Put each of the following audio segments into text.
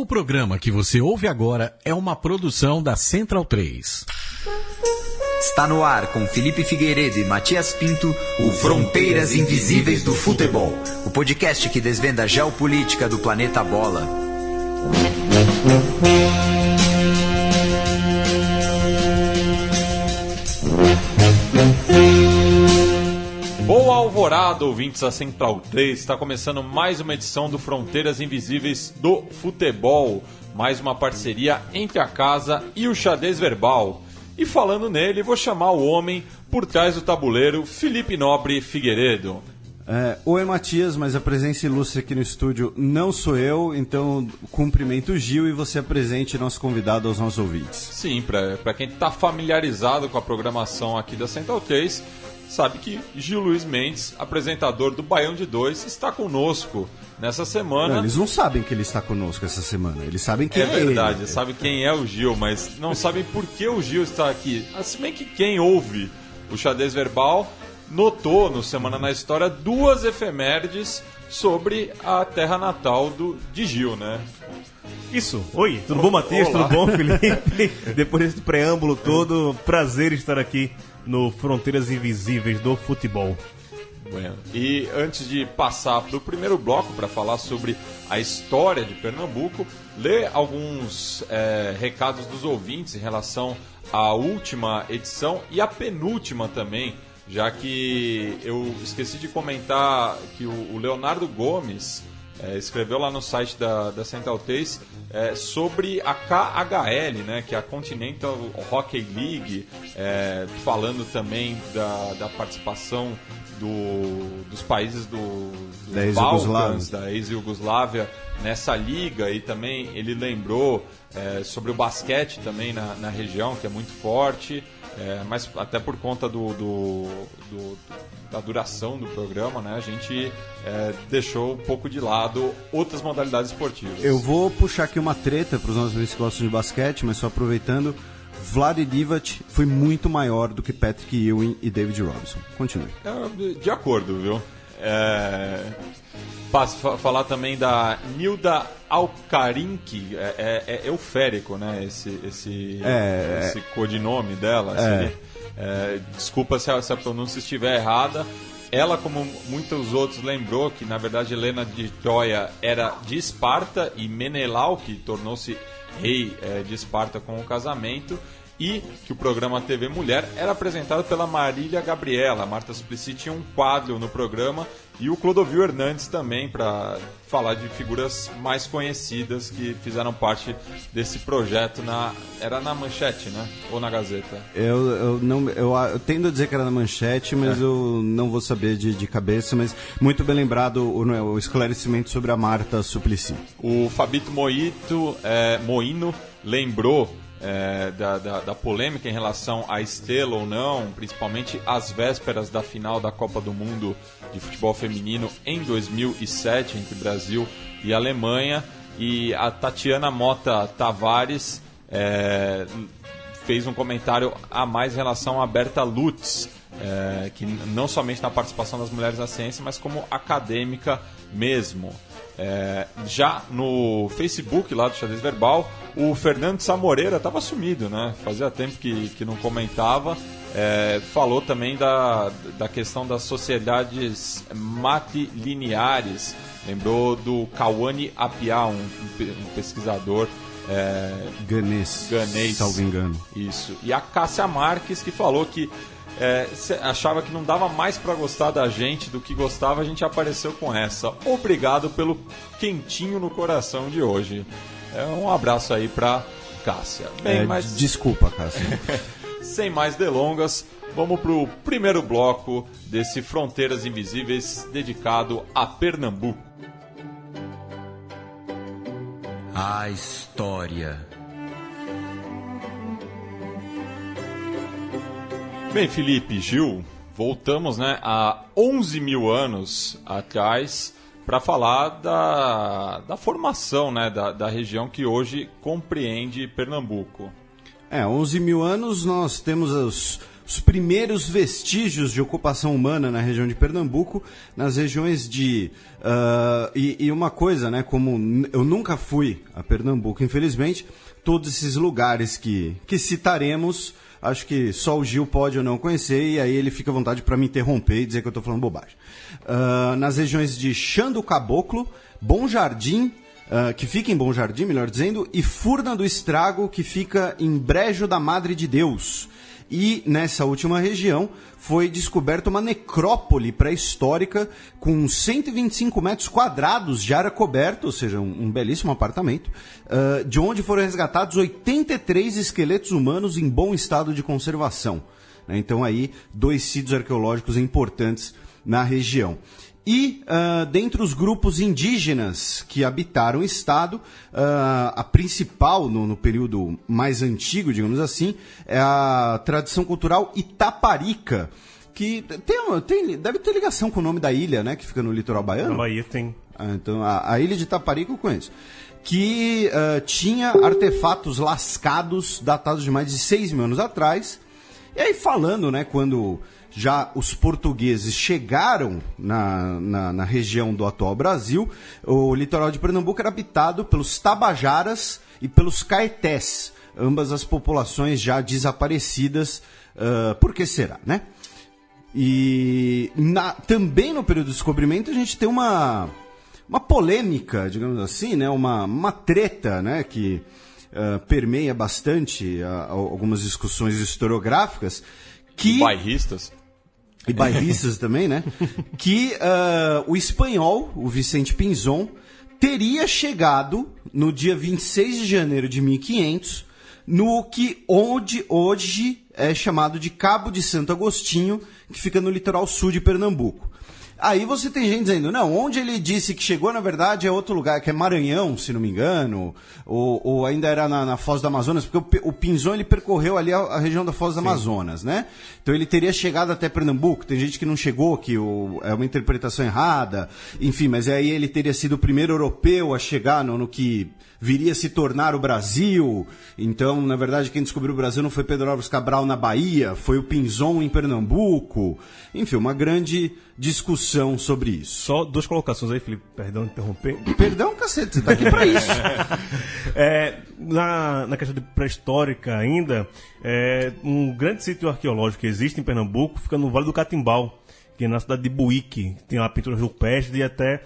O programa que você ouve agora é uma produção da Central 3. Está no ar com Felipe Figueiredo e Matias Pinto, o Fronteiras Invisíveis do Futebol, o podcast que desvenda a geopolítica do planeta Bola. Boa alvorada, ouvintes da Central 3, está começando mais uma edição do Fronteiras Invisíveis do Futebol, mais uma parceria entre a casa e o Xadrez Verbal. E falando nele, vou chamar o homem por trás do tabuleiro, Felipe Nobre Figueiredo. Oi, Matias, mas a presença ilustre aqui no estúdio não sou eu, então cumprimento o Gil e você apresente nosso convidado aos nossos ouvintes. Sim, para quem está familiarizado com a programação aqui da Central 3, sabe que Gil Luiz Mendes, apresentador do Baião de 2, está conosco nessa semana. Não, eles não sabem que ele está conosco essa semana, eles sabem quem é ele. É verdade, sabem quem é o Gil, mas não sabem por que o Gil está aqui. Se bem que quem ouve o Xadrez Verbal notou no Semana na História duas efemérides sobre a terra natal de Gil, né? Isso. Oi, tudo bom, Matias? Olá. Tudo bom, Felipe? Depois desse preâmbulo todo, prazer estar aqui no Fronteiras Invisíveis do Futebol. Bueno. E antes de passar para o primeiro bloco para falar sobre a história de Pernambuco, ler alguns recados dos ouvintes em relação à última edição e à penúltima também, já que eu esqueci de comentar que o Leonardo Gomes escreveu lá no site da Central 3 sobre a KHL, né, que é a Continental Hockey League, falando também da participação dos países dos Balcãs, da ex-Iugoslávia nessa liga, e também ele lembrou sobre o basquete também na região, que é muito forte. Mas até por conta da duração do programa, né, a gente deixou um pouco de lado outras modalidades esportivas. Eu vou puxar aqui uma treta para os nossos amigos que gostam de basquete, mas só aproveitando, Vlade Divac foi muito maior do que Patrick Ewing e David Robinson. Continue. De acordo, viu? Falar também da Nilda Alcarinque, é euférico, né? Esse codinome dela. Desculpa se a pronúncia estiver errada. Ela, como muitos outros, lembrou que, na verdade, Helena de Troia era de Esparta e Menelau, que tornou-se rei de Esparta com o casamento, e que o programa TV Mulher era apresentado pela Marília Gabriela. A Marta Suplicy tinha um quadro no programa, e o Clodovil Hernandes também, para falar de figuras mais conhecidas que fizeram parte desse projeto. Era na Manchete, né? Ou na Gazeta? Eu tendo a dizer que era na Manchete, mas eu não vou saber de cabeça, mas muito bem lembrado o esclarecimento sobre a Marta Suplicy. O Fabito Moino lembrou da polêmica em relação à Estrela ou não, principalmente às vésperas da final da Copa do Mundo de futebol feminino em 2007 entre Brasil e Alemanha, e a Tatiana Mota Tavares fez um comentário a mais em relação a Berta Lutz, que não somente na participação das mulheres na ciência, mas como acadêmica mesmo. Já no Facebook lá do Xadrez Verbal, o Fernando Samoreira estava sumido, né? Fazia tempo que não comentava. Falou também da questão das sociedades matrilineares. Lembrou do Kawane Appiah, um pesquisador ganês, salvo engano. Isso. E a Cássia Marques, que falou que achava que não dava mais para gostar da gente do que gostava, a gente apareceu com essa. Obrigado pelo quentinho no coração de hoje. Um abraço aí para Cássia. Desculpa, Cássia. Sem mais delongas, vamos pro primeiro bloco desse Fronteiras Invisíveis dedicado a Pernambuco. A história. Bem, Felipe, Gil, voltamos, né, há 11 mil anos atrás para falar da formação, né, da região que hoje compreende Pernambuco. 11 mil anos nós temos os primeiros vestígios de ocupação humana na região de Pernambuco, nas regiões de... E uma coisa, né, como eu nunca fui a Pernambuco, infelizmente, todos esses lugares que citaremos, acho que só o Gil pode ou não conhecer, e aí ele fica à vontade para me interromper e dizer que eu estou falando bobagem. Nas regiões de Chã do Caboclo, Bom Jardim, que fica em Bom Jardim, melhor dizendo, e Furna do Estrago, que fica em Brejo da Madre de Deus. E nessa última região foi descoberta uma necrópole pré-histórica com 125 metros quadrados de área coberta, ou seja, um belíssimo apartamento, de onde foram resgatados 83 esqueletos humanos em bom estado de conservação. Então aí, 2 sítios arqueológicos importantes na região. E, dentre os grupos indígenas que habitaram o estado, a principal, no período mais antigo, digamos assim, é a tradição cultural Itaparica, que deve ter ligação com o nome da ilha, né, que fica no litoral baiano? Na Bahia tem. Então, a ilha de Itaparica eu conheço. Que tinha artefatos lascados datados de mais de 6 mil anos atrás. E aí falando, né, quando... já os portugueses chegaram na região do atual Brasil, o litoral de Pernambuco era habitado pelos Tabajaras e pelos Caetés, ambas as populações já desaparecidas, por que será, né? E também no período do descobrimento a gente tem uma polêmica, digamos assim, né? Uma treta, né? Que permeia bastante algumas discussões historiográficas, que... Bairristas. E bairristas também, né? Que o espanhol, o Vicente Pinzón, teria chegado no dia 26 de janeiro de 1500, onde hoje é chamado de Cabo de Santo Agostinho, que fica no litoral sul de Pernambuco. Aí você tem gente dizendo, não, onde ele disse que chegou, na verdade, é outro lugar, que é Maranhão, se não me engano, ou ainda era na Foz do Amazonas, porque o Pinzón, ele percorreu ali a região da Foz do Amazonas, né? Então ele teria chegado até Pernambuco, tem gente que não chegou, que é uma interpretação errada, enfim, mas aí ele teria sido o primeiro europeu a chegar no que viria a se tornar o Brasil. Então, na verdade, quem descobriu o Brasil não foi Pedro Álvares Cabral na Bahia, foi o Pinzón em Pernambuco. Enfim, uma grande discussão sobre isso. Só 2 colocações aí, Felipe, perdão de interromper. Perdão, cacete, você tá aqui pra isso. Na questão de pré-histórica ainda, um grande sítio arqueológico que existe em Pernambuco fica no Vale do Catimbau, que é na cidade de Buíque, tem lá pinturas rupestres e até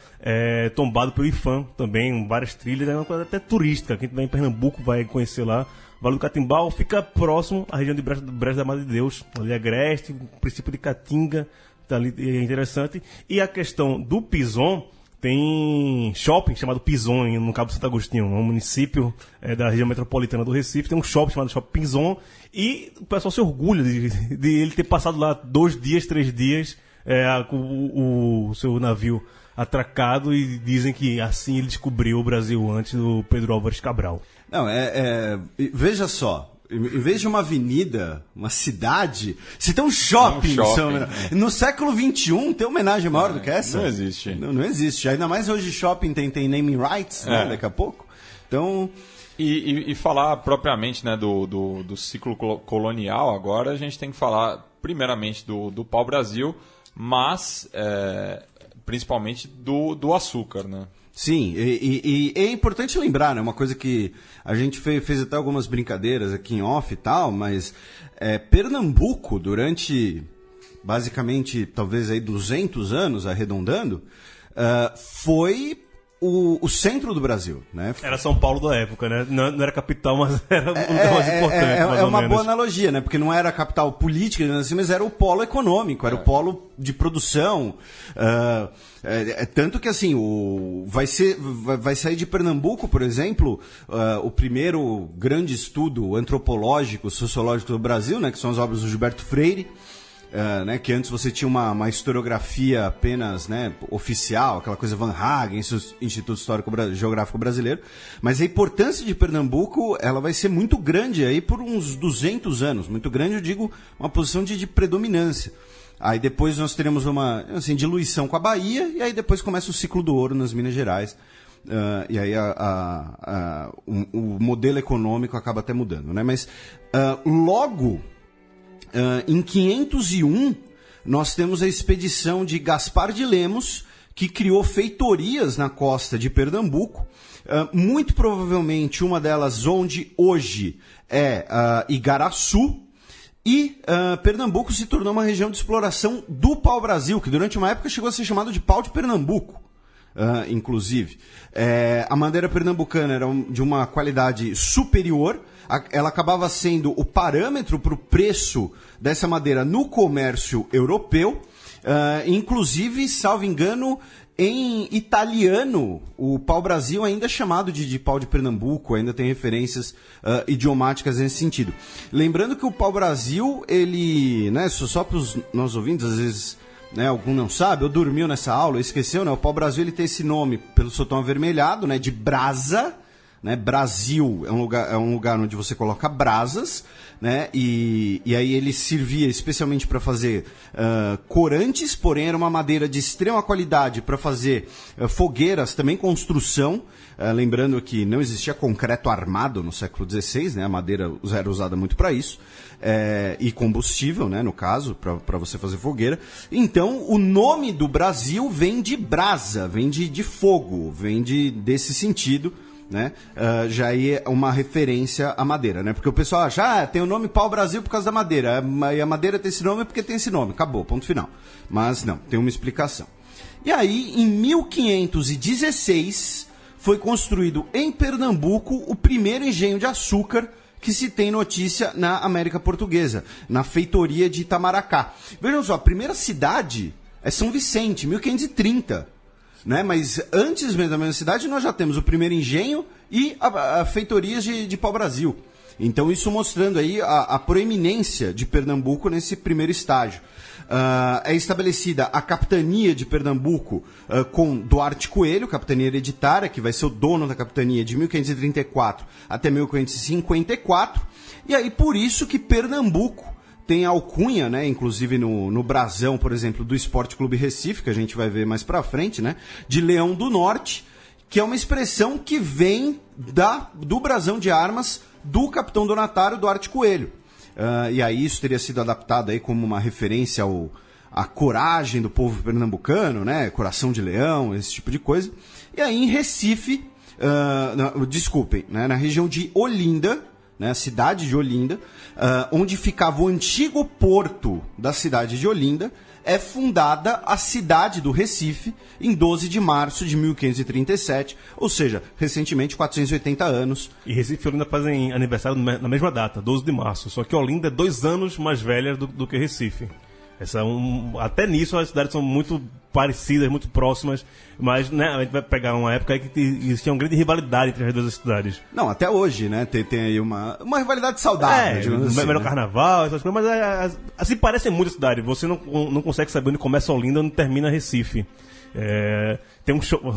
tombado pelo IFAM também, várias trilhas, é uma coisa até turística, quem estiver em Pernambuco vai conhecer lá. O Vale do Catimbau fica próximo à região de Brejo da Madre de Deus, ali é Agreste, o princípio de Caatinga, tá ali, é interessante. E a questão do Pinzón, tem shopping chamado Pinzón, no Cabo Santo Agostinho, um município da região metropolitana do Recife, tem um shopping chamado Shopping Pinzón, e o pessoal se orgulha de ele ter passado lá 2 dias, 3 dias, com o seu navio atracado, e dizem que assim ele descobriu o Brasil antes do Pedro Álvares Cabral. Não, veja só, em vez de uma avenida, uma cidade, se tem um shopping. No século XXI, tem homenagem maior do que essa? Não existe. Não existe. Ainda mais hoje shopping tem naming rights, né, daqui a pouco. Então... E falar propriamente, né, do ciclo colonial, agora a gente tem que falar primeiramente do pau-brasil, mas principalmente do açúcar, né? Sim, e é importante lembrar, né, uma coisa que a gente fez até algumas brincadeiras aqui em off e tal, mas Pernambuco, durante basicamente talvez aí 200 anos, arredondando, foi o centro do Brasil, né? Era São Paulo da época, né? Não era capital, mas era o lugar mais importante. É uma boa analogia, né? Porque não era a capital política, assim, mas era o polo econômico, era o polo de produção. Tanto que assim, vai sair de Pernambuco, por exemplo, o primeiro grande estudo antropológico, sociológico do Brasil, né? Que são as obras do Gilberto Freire. Né, que antes você tinha uma historiografia apenas, né, oficial, aquela coisa Van Hagen, Instituto Histórico Geográfico Brasileiro, mas a importância de Pernambuco ela vai ser muito grande aí por uns 200 anos, muito grande, eu digo, uma posição de predominância. Aí depois nós teremos uma diluição com a Bahia, e aí depois começa o ciclo do ouro nas Minas Gerais, e aí o modelo econômico acaba até mudando, né? Mas logo Em 501, nós temos a expedição de Gaspar de Lemos, que criou feitorias na costa de Pernambuco, muito provavelmente uma delas onde hoje é Igaraçu, e Pernambuco se tornou uma região de exploração do pau-brasil, que durante uma época chegou a ser chamado de pau de Pernambuco, inclusive. A madeira pernambucana era de uma qualidade superior, ela acabava sendo o parâmetro para o preço dessa madeira no comércio europeu, inclusive, salvo engano, em italiano, o pau-brasil ainda é chamado de pau de Pernambuco, ainda tem referências idiomáticas nesse sentido. Lembrando que o pau-brasil, ele, né, só para os nossos ouvintes, às vezes, né, algum não sabe, ou dormiu nessa aula, esqueceu, né, o pau-brasil ele tem esse nome pelo seu tom avermelhado, né, de brasa, né, Brasil é um lugar onde você coloca brasas, né, e aí ele servia especialmente para fazer corantes, porém era uma madeira de extrema qualidade para fazer fogueiras, também construção, lembrando que não existia concreto armado no século XVI, né, a madeira era usada muito para isso, e combustível, né, no caso, para você fazer fogueira. Então o nome do Brasil vem de brasa, vem de fogo, vem desse sentido, né? Já é uma referência à madeira, né? Porque o pessoal acha, tem o nome pau-brasil por causa da madeira, e a madeira tem esse nome porque tem esse nome, acabou, ponto final. Mas não, tem uma explicação. E aí, em 1516, foi construído em Pernambuco o primeiro engenho de açúcar que se tem notícia na América Portuguesa, na feitoria de Itamaracá. Vejam só, a primeira cidade é São Vicente, 1530. Né? Mas antes mesmo da mesma cidade, nós já temos o primeiro engenho e a feitoria de pau-brasil. Então, isso mostrando aí a proeminência de Pernambuco nesse primeiro estágio. É estabelecida a capitania de Pernambuco com Duarte Coelho, capitania hereditária, que vai ser o dono da capitania de 1534 até 1554. E aí, por isso que Pernambuco tem a alcunha, né, inclusive no brasão, por exemplo, do Esporte Clube Recife, que a gente vai ver mais pra frente, né, de Leão do Norte, que é uma expressão que vem do brasão de armas do capitão donatário Duarte Coelho. E aí isso teria sido adaptado aí como uma referência à coragem do povo pernambucano, né, coração de leão, esse tipo de coisa. E aí em Recife, desculpem, né, na região de Olinda, né, a cidade de Olinda, onde ficava o antigo porto da cidade de Olinda, é fundada a cidade do Recife em 12 de março de 1537, ou seja, recentemente 480 anos. E Recife e Olinda fazem aniversário na mesma data, 12 de março, só que Olinda é 2 anos mais velha do que Recife. Até nisso as cidades são muito parecidas, muito próximas, mas, né, a gente vai pegar uma época aí que existia uma grande rivalidade entre as duas cidades. Não, até hoje, né, tem aí uma rivalidade saudável. Assim, melhor, né? Carnaval, essas coisas, mas assim parecem muito a cidade. Você não consegue saber onde começa Olinda e onde termina Recife. Tem um shopping,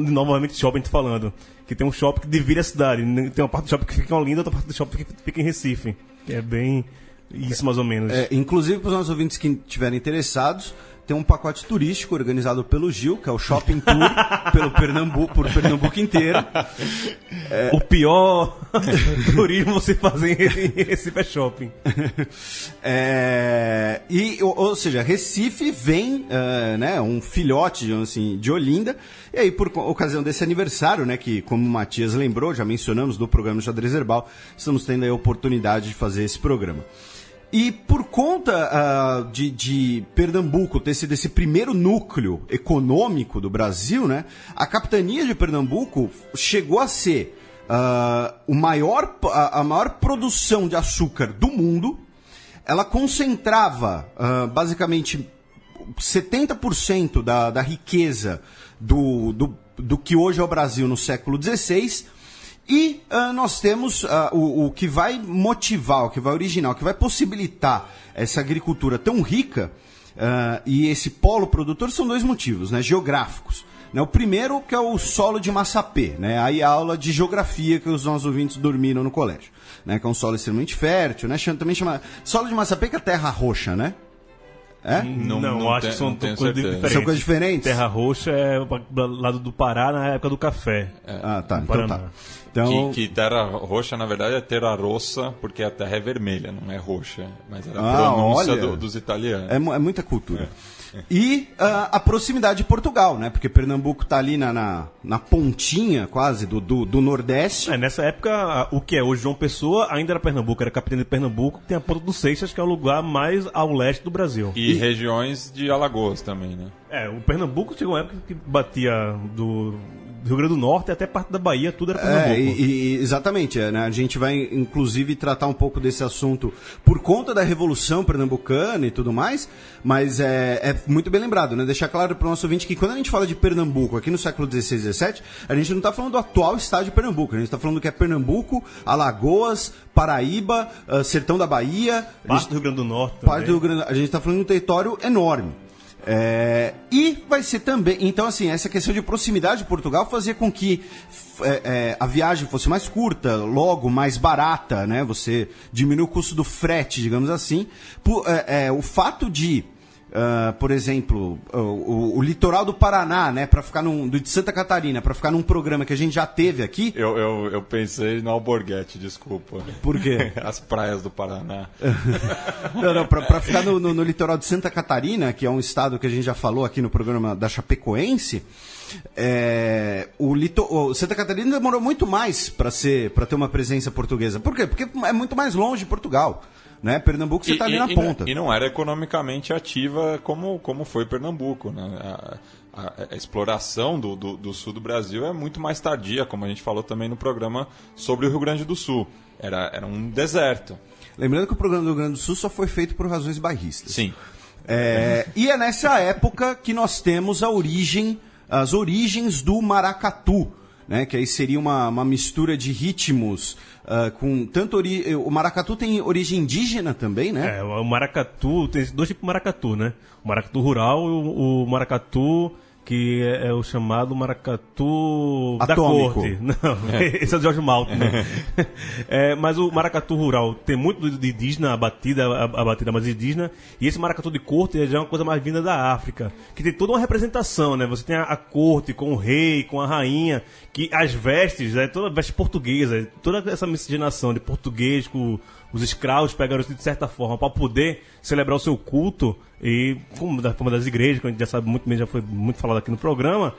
novamente shopping falando, que tem um shopping que divide a cidade. Tem uma parte do shopping que fica em Olinda, outra parte do shopping que fica em Recife, que é bem isso mais ou menos. Inclusive para os nossos ouvintes que estiverem interessados, tem um pacote turístico organizado pelo Gil, que é o Shopping Tour por Pernambuco inteiro. O pior turismo você fazer em Recife é shopping. Ou seja, Recife vem né, um filhote assim, de Olinda, e aí por ocasião desse aniversário, né, que como o Matias lembrou, já mencionamos no programa Xadrez Herbal, estamos tendo a oportunidade de fazer esse programa. E por conta de Pernambuco ter sido esse primeiro núcleo econômico do Brasil, né, a capitania de Pernambuco chegou a ser a maior produção de açúcar do mundo. Ela concentrava basicamente 70% da riqueza do que hoje é o Brasil no século XVI. E nós temos o que vai motivar, o que vai originar, o que vai possibilitar essa agricultura tão rica e esse polo produtor são 2 motivos, né, geográficos. Né, o primeiro que é o solo de Massapê, né, aí a aula de geografia que os nossos ouvintes dormiram no colégio, né, que é um solo extremamente fértil, né, também chama solo de Massapê, que é terra roxa, né? É? Não, acho que são coisas diferentes. São coisas diferentes? Terra Roxa é do lado do Pará, na época do café. Ah, tá. Então tá. Então... Que Terra Roxa, na verdade, é Terra Rossa, porque a terra é vermelha, não é roxa. Mas era a pronúncia dos italianos. É muita cultura. E a proximidade de Portugal, né? Porque Pernambuco está ali na pontinha quase do Nordeste. Nessa época, o que é hoje João Pessoa ainda era Pernambuco, era capital de Pernambuco, que tem a Ponta dos Seixas, que é o lugar mais ao leste do Brasil. E regiões de Alagoas também, né? O Pernambuco chegou uma época que batia do Rio Grande do Norte até parte da Bahia, tudo era Pernambuco. Exatamente, né? A gente vai inclusive tratar um pouco desse assunto por conta da Revolução Pernambucana e tudo mais, mas é muito bem lembrado, né? Deixar claro para o nosso ouvinte que quando a gente fala de Pernambuco aqui no século XVI e XVII, a gente não está falando do atual estado de Pernambuco, a gente está falando do que é Pernambuco, Alagoas, Paraíba, Sertão da Bahia, parte do Rio Grande do Norte também. A gente está falando de um território enorme. E vai ser também, então assim, essa questão de proximidade de Portugal fazia com que a viagem fosse mais curta, logo mais barata, né? Você diminui o custo do frete, digamos assim. O fato de, por exemplo, o litoral do Paraná, né, para ficar de Santa Catarina, para ficar num programa que a gente já teve aqui. Eu pensei no Alborguete, desculpa. Por quê? As praias do Paraná. Não, para ficar no litoral de Santa Catarina, que é um estado que a gente já falou aqui no programa da Chapecoense, o Santa Catarina demorou muito mais para ter uma presença portuguesa. Por quê? Porque é muito mais longe de Portugal. Né? Pernambuco você está ali na ponta. E não era economicamente ativa como foi Pernambuco. Né? A exploração do sul do Brasil é muito mais tardia, como a gente falou também no programa sobre o Rio Grande do Sul. Era um deserto. Lembrando que o programa do Rio Grande do Sul só foi feito por razões bairristas. Sim. E é nessa época que nós temos as origens do maracatu, né? Que aí seria uma mistura de ritmos com tanto o maracatu tem origem indígena também, né? O maracatu tem dois tipos de maracatu, né? O maracatu rural e o maracatu que é o chamado maracatu atômico. Da corte. Não, esse é o Jorge Malta. Né? Mas o maracatu rural tem muito de indígena, a batida mais indígena, e esse maracatu de corte já é uma coisa mais vinda da África, que tem toda uma representação, né? Você tem a corte com o rei, com a rainha, que as vestes, toda veste portuguesa, toda essa miscigenação de português com os escravos pegaram isso de certa forma para poder celebrar o seu culto, e como da forma das igrejas, que a gente já sabe muito bem, já foi muito falado aqui no programa,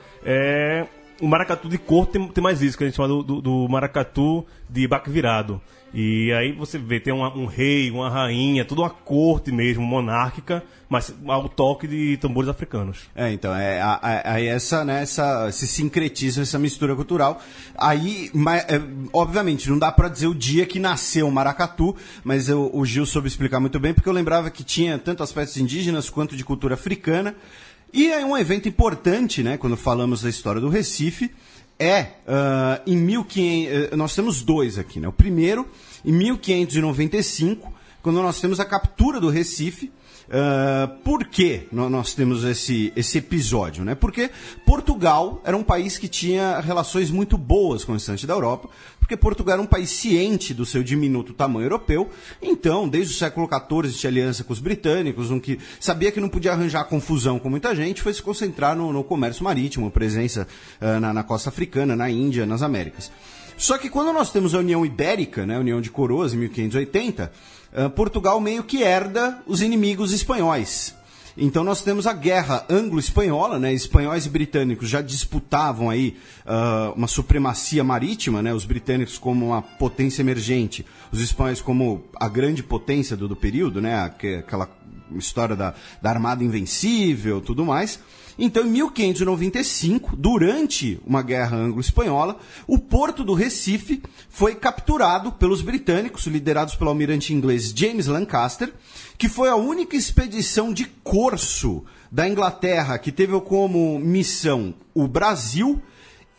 o maracatu de corte tem mais isso, que a gente chama do maracatu de baque virado. E aí você vê, tem um rei, uma rainha, toda uma corte mesmo, monárquica, mas ao toque de tambores africanos. Então, esse sincretismo, essa mistura cultural. Aí, obviamente, não dá para dizer o dia que nasceu o maracatu, mas o Gil soube explicar muito bem, porque eu lembrava que tinha tanto aspectos indígenas quanto de cultura africana. E é um evento importante, né, quando falamos da história do Recife. Em 1500, nós temos dois aqui, né? O primeiro, em 1595, quando nós temos a captura do Recife. Por que nós temos esse episódio, né? Porque Portugal era um país que tinha relações muito boas com o restante da Europa, porque Portugal era um país ciente do seu diminuto tamanho europeu, então, desde o século XIV tinha aliança com os britânicos, sabia que não podia arranjar confusão com muita gente, foi se concentrar no comércio marítimo, presença na costa africana, na Índia, nas Américas. Só que quando nós temos a União Ibérica, né, a União de Coroas, em 1580, Portugal meio que herda os inimigos espanhóis. Então nós temos a guerra anglo-espanhola, né? Espanhóis e britânicos já disputavam aí uma supremacia marítima, né? Os britânicos como uma potência emergente, os espanhóis como a grande potência do período, né? Aquela história da Armada Invencível, tudo mais. Então, em 1595, durante uma guerra anglo-espanhola, o porto do Recife foi capturado pelos britânicos, liderados pelo almirante inglês James Lancaster, que foi a única expedição de corso da Inglaterra que teve como missão o Brasil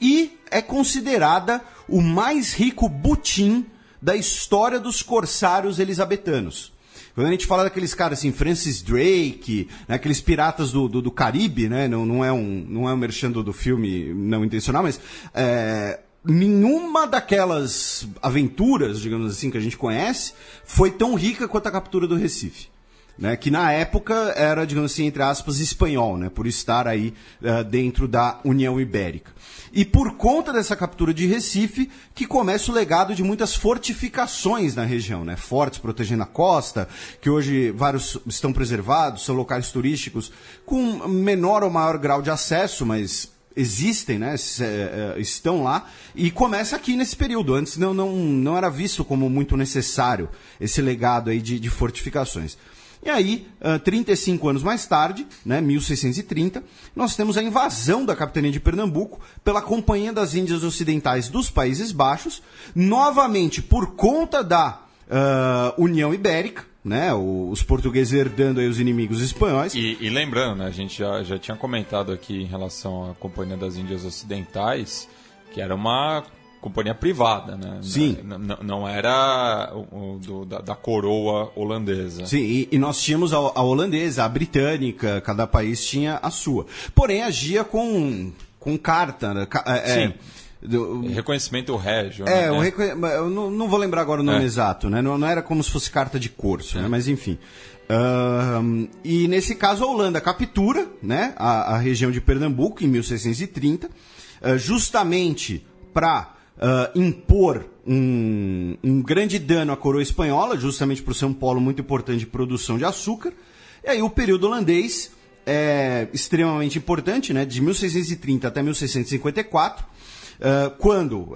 e é considerada o mais rico butim da história dos corsários elisabetanos. Quando a gente fala daqueles caras assim, Francis Drake, né, aqueles piratas do Caribe, né, não é um merchan do filme não intencional, mas nenhuma daquelas aventuras, digamos assim, que a gente conhece, foi tão rica quanto a captura do Recife. né, que na época era, digamos assim, entre aspas, espanhol, né, por estar aí dentro da União Ibérica. E por conta dessa captura de Recife, que começa o legado de muitas fortificações na região, né, fortes protegendo a costa, que hoje vários estão preservados, são locais turísticos com menor ou maior grau de acesso, mas existem, né, estão lá, e começa aqui nesse período. Antes não era visto como muito necessário esse legado aí de fortificações. E aí, 35 anos mais tarde, né, 1630, nós temos a invasão da capitania de Pernambuco pela Companhia das Índias Ocidentais dos Países Baixos, novamente por conta da União Ibérica, né, os portugueses herdando aí os inimigos espanhóis. E lembrando, né, a gente já tinha comentado aqui em relação à Companhia das Índias Ocidentais, que era uma companhia privada, né? Sim. Não era da coroa holandesa. Sim, e nós tínhamos a holandesa, a britânica, cada país tinha a sua. Porém, agia com carta, né? Sim. Reconhecimento régio. Né? Eu não vou lembrar agora o nome exato, né? Não era como se fosse carta de corso, né? Mas enfim. E nesse caso a Holanda captura, né, a região de Pernambuco em 1630, justamente para impor um grande dano à coroa espanhola, justamente por ser um polo muito importante de produção de açúcar. E aí o período holandês é extremamente importante, né, de 1630 até 1654, quando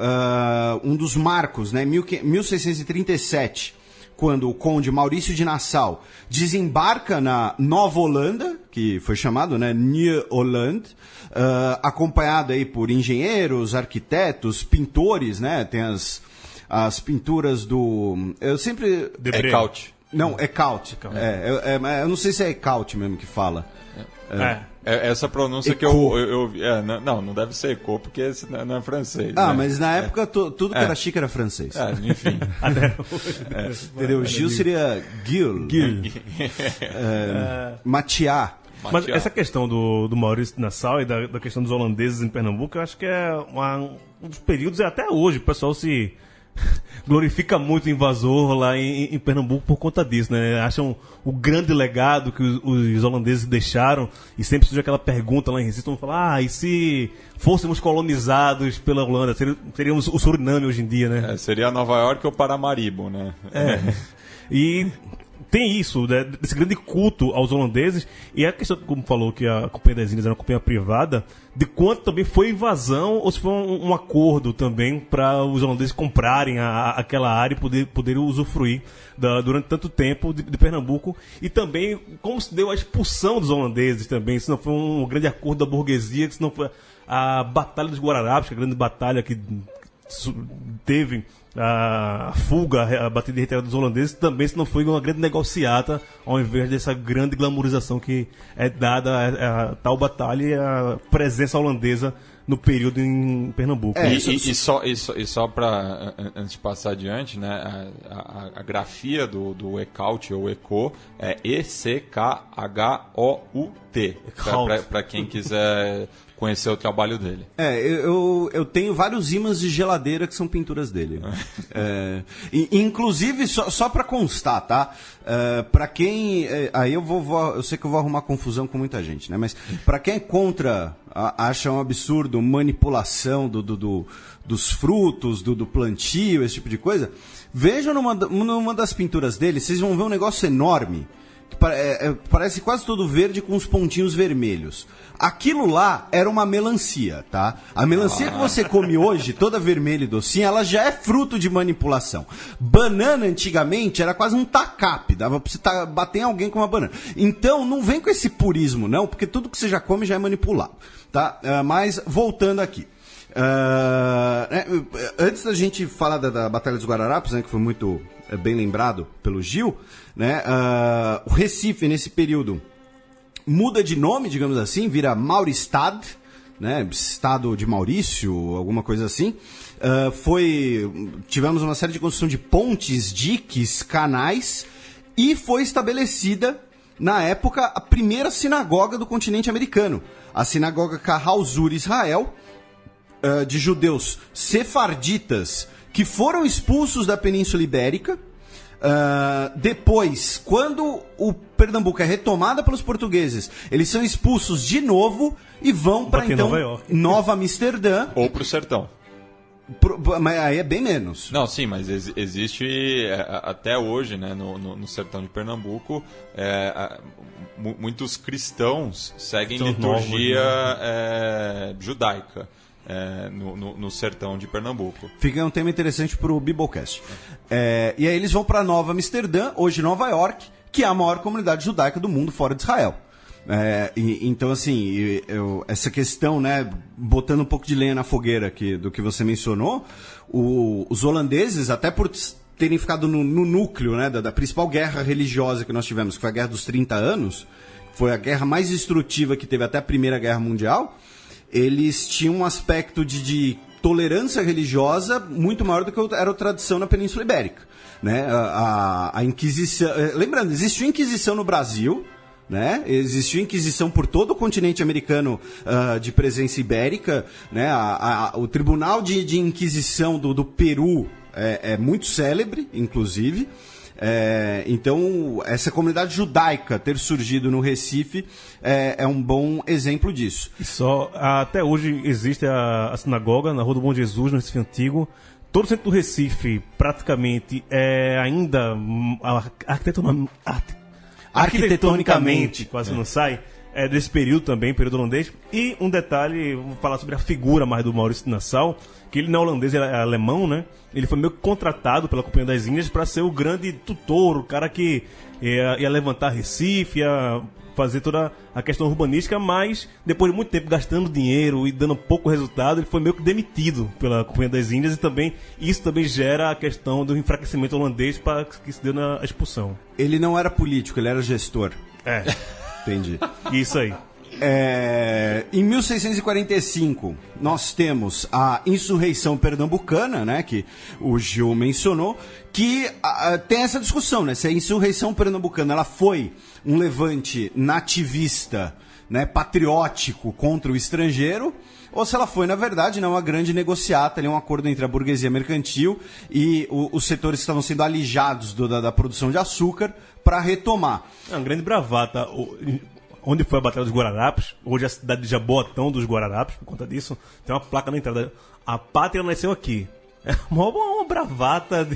um dos marcos, né, 1637, quando o conde Maurício de Nassau desembarca na Nova Holanda, que foi chamado, né, New Holland, acompanhado aí por engenheiros, arquitetos, pintores, né, tem as pinturas do... Eu sempre... Eckhout. Não, Eckhout. Eu não sei se é Eckhout mesmo que fala. É essa pronúncia Eco. que eu vi. Não deve ser Eco, porque esse não é francês. Ah, né? Mas na época tudo que era chique era francês. Enfim. Entendeu? Gil seria Gil. Mathias. Mas essa questão do Maurício de Nassau e da questão dos holandeses em Pernambuco, eu acho que é um dos períodos, e até hoje o pessoal se glorifica muito o invasor lá em Pernambuco por conta disso, né? Acham o grande legado que os holandeses deixaram, e sempre surge aquela pergunta lá em Recife, vamos falar, e se fôssemos colonizados pela Holanda, seríamos o Suriname hoje em dia, né? Seria Nova York ou Paramaribo, né? E tem isso, né, desse grande culto aos holandeses, e a questão, como falou, que a Companhia das Índias era uma companhia privada, de quanto também foi invasão ou se foi um acordo também para os holandeses comprarem aquela área e poderem usufruir durante tanto tempo de Pernambuco, e também como se deu a expulsão dos holandeses também, se não foi um grande acordo da burguesia, se não foi a Batalha dos Guararapes, que é a grande batalha que teve a fuga, a batida de retirada dos holandeses, também se não foi uma grande negociata, ao invés dessa grande glamourização que é dada a tal batalha e a presença holandesa no período em Pernambuco. E só para, antes de passar adiante, né, a grafia do Eckhout ou Eco é E-C-K-H-O-U-T, para quem quiser conhecer o trabalho dele. Eu tenho vários ímãs de geladeira que são pinturas dele. Inclusive, só para constar, tá? Para quem... aí eu sei que eu vou arrumar confusão com muita gente, né? Mas para quem é contra, acha um absurdo manipulação dos frutos, do plantio, esse tipo de coisa, vejam numa das pinturas dele, vocês vão ver um negócio enorme. Parece quase todo verde com uns pontinhos vermelhos. Aquilo lá era uma melancia, tá? A melancia que você come hoje, toda vermelha e docinha, ela já é fruto de manipulação. Banana, antigamente, era quase um tacape. Dava pra você bater em alguém com uma banana. Então, não vem com esse purismo, não, porque tudo que você já come já é manipulado, tá? Mas, voltando aqui. Antes da gente falar da Batalha dos Guararapes, né, que foi muito bem lembrado pelo Gil, né, o Recife, nesse período, muda de nome, digamos assim, vira Mauristad, né, Estado de Maurício, alguma coisa assim. Tivemos uma série de construção de pontes, diques, canais, e foi estabelecida, na época, a primeira sinagoga do continente americano, a sinagoga Kahal Zur Israel, de judeus sefarditas que foram expulsos da Península Ibérica, Depois, quando o Pernambuco é retomada pelos portugueses, eles são expulsos de novo e vão para então Nova Amsterdã. Ou para o sertão. Mas aí é bem menos. Não, sim, mas existe até hoje, né, no sertão de Pernambuco, muitos cristãos seguem liturgia judaica. No sertão de Pernambuco. Fica um tema interessante para o Biblecast. E aí eles vão para Nova Amsterdã, hoje Nova York, que é a maior comunidade judaica do mundo fora de Israel. Então, assim, essa questão, né, botando um pouco de lenha na fogueira aqui do que você mencionou, os holandeses, até por terem ficado no núcleo, né, da principal guerra religiosa que nós tivemos, que foi a Guerra dos 30 Anos, foi a guerra mais destrutiva que teve até a Primeira Guerra Mundial, eles tinham um aspecto de tolerância religiosa muito maior do que era a tradição na Península Ibérica. Né? A Inquisição... Lembrando, existiu Inquisição no Brasil, né? Existiu Inquisição por todo o continente americano de presença ibérica. Né? O Tribunal de Inquisição do Peru é muito célebre, inclusive. Então, essa comunidade judaica ter surgido no Recife é um bom exemplo disso. E só, até hoje existe a sinagoga na Rua do Bom Jesus, no Recife Antigo. Todo o centro do Recife, praticamente, ainda arquitetonicamente, quase não sai, desse período também, período holandês. E um detalhe, vou falar sobre a figura mais do Maurício Nassau, que ele não é holandês, ele é alemão, né? Ele foi meio que contratado pela Companhia das Índias para ser o grande tutor, o cara que ia levantar Recife, ia fazer toda a questão urbanística, mas depois de muito tempo gastando dinheiro e dando pouco resultado, ele foi meio que demitido pela Companhia das Índias, e isso também gera a questão do enfraquecimento holandês que se deu na expulsão. Ele não era político, ele era gestor. Entendi. Isso aí. Em 1645, nós temos a insurreição pernambucana, né, que o Gil mencionou, que tem essa discussão, né, se a insurreição pernambucana ela foi um levante nativista, né, patriótico contra o estrangeiro, ou se ela foi, na verdade, uma grande negociata, um acordo entre a burguesia mercantil e os setores que estavam sendo alijados da produção de açúcar para retomar. É uma grande bravata. Onde foi a Batalha dos Guararapes, hoje é a cidade de Jaboatão dos Guararapes, por conta disso, tem uma placa na entrada. A pátria nasceu aqui. É uma bravata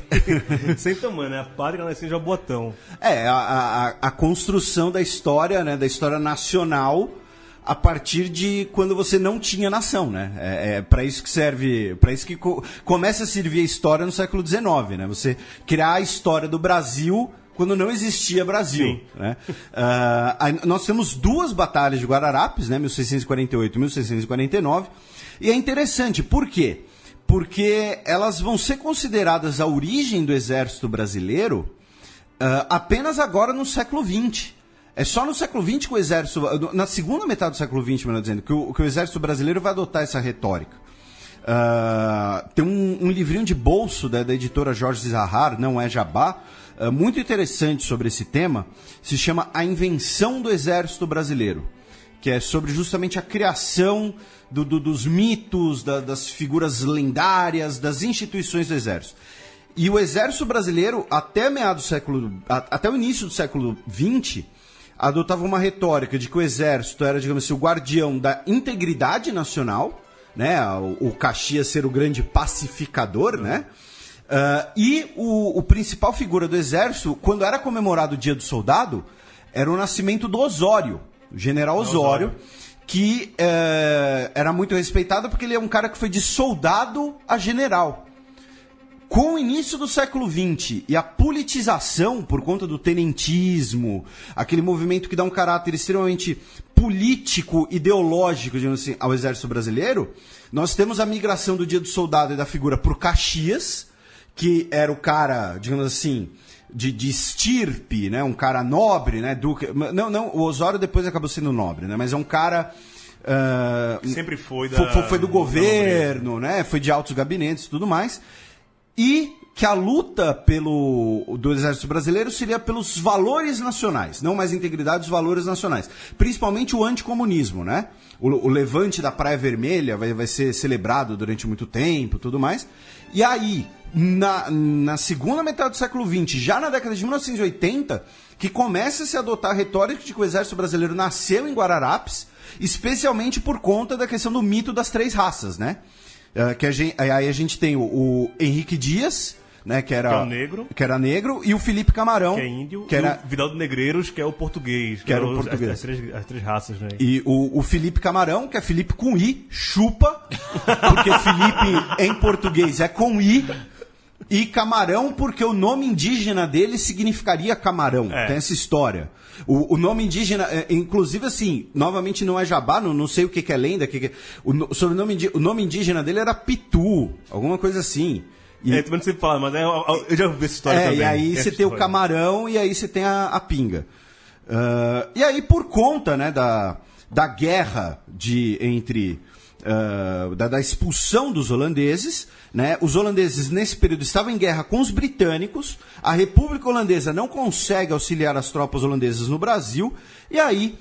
sem tamanho, né? A pátria nasceu em Jaboatão. A construção da história, né? Da história nacional a partir de quando você não tinha nação, né? É para isso que serve, para isso que começa a servir a história no século XIX, né? Você criar a história do Brasil quando não existia Brasil. Né? Nós temos duas batalhas de Guararapes, né, 1648 e 1649, e é interessante, por quê? Porque elas vão ser consideradas a origem do exército brasileiro apenas agora no século XX. É só no século XX que o exército, na segunda metade do século XX, melhor dizendo, que o exército brasileiro vai adotar essa retórica. Tem um livrinho de bolso da editora Jorge Zahar, não é jabá, muito interessante sobre esse tema, se chama A Invenção do Exército Brasileiro, que é sobre justamente a criação dos mitos, das figuras lendárias, das instituições do Exército. E o Exército Brasileiro, até o início do século XX, adotava uma retórica de que o Exército era, digamos assim, o guardião da integridade nacional, né? O Caxias ser o grande pacificador, né? E o principal figura do Exército, quando era comemorado o Dia do Soldado, era o nascimento do Osório, o general Osório, que era muito respeitado porque ele é um cara que foi de soldado a general. Com o início do século XX e a politização por conta do tenentismo, aquele movimento que dá um caráter extremamente político, ideológico, digamos assim, ao Exército Brasileiro, nós temos a migração do Dia do Soldado e da figura para o Caxias, que era o cara, digamos assim, de estirpe, né? Um cara nobre, né? O Osório depois acabou sendo nobre, né? Mas é um cara... sempre foi do governo, né? Foi de altos gabinetes e tudo mais. E que a luta do Exército Brasileiro seria pelos valores nacionais, não mais integridade, os valores nacionais. Principalmente o anticomunismo, né? O levante da Praia Vermelha vai ser celebrado durante muito tempo, tudo mais. E aí, na segunda metade do século XX, já na década de 1980, que começa a se adotar a retórica de que o Exército Brasileiro nasceu em Guararapes, especialmente por conta da questão do mito das 3 raças, né? Aí a gente tem o Henrique Dias, né, que era negro, e o Felipe Camarão, que é índio, que era o Vidal de Negreiros, que é o português, que era o português. As três raças, né? E o Felipe Camarão, que é Felipe com I, chupa, porque Felipe em português é com I, e Camarão porque o nome indígena dele significaria camarão. Tem essa história. O nome indígena, inclusive assim, novamente não é jabá, não sei o que é lenda, o nome indígena dele era Pitu, alguma coisa assim. Também não sei falar, mas eu já vi essa história também. E aí você tem o camarão e aí você tem a pinga. E aí, por conta, né, da guerra da expulsão dos holandeses, né, os holandeses nesse período estavam em guerra com os britânicos, a República Holandesa não consegue auxiliar as tropas holandesas no Brasil, e aí,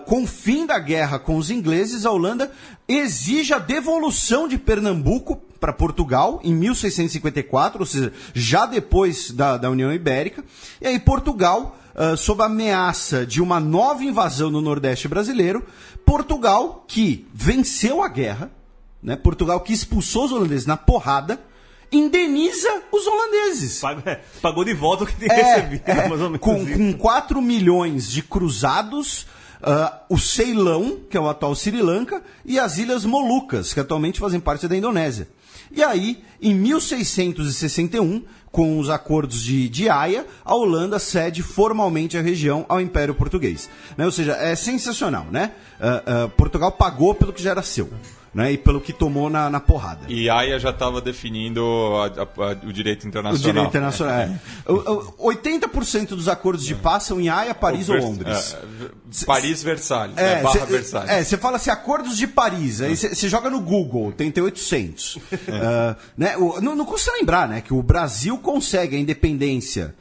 com o fim da guerra com os ingleses, a Holanda exige a devolução de Pernambuco para Portugal em 1654, ou seja, já depois da União Ibérica, e aí Portugal, sob a ameaça de uma nova invasão no Nordeste brasileiro, Portugal, que venceu a guerra, né, Portugal que expulsou os holandeses na porrada, indeniza os holandeses. Pagou de volta o que tinha recebido. Mais ou menos com 4 milhões de cruzados, o Ceilão, que é o atual Sri Lanka, e as Ilhas Molucas, que atualmente fazem parte da Indonésia. E aí, em 1661, com os acordos de Haia, a Holanda cede formalmente a região ao Império Português. Né? Ou seja, é sensacional, né? Portugal pagou pelo que já era seu. Né, e pelo que tomou na porrada. E Haia já estava definindo o direito internacional. O direito internacional, 80% dos acordos de paz são em Haia, Paris ou Londres. Paris-Versalhes, barra Versalhes. Você fala assim, acordos de Paris, aí você joga no Google, tem 800. Né, não custa lembrar, né, que o Brasil consegue a independência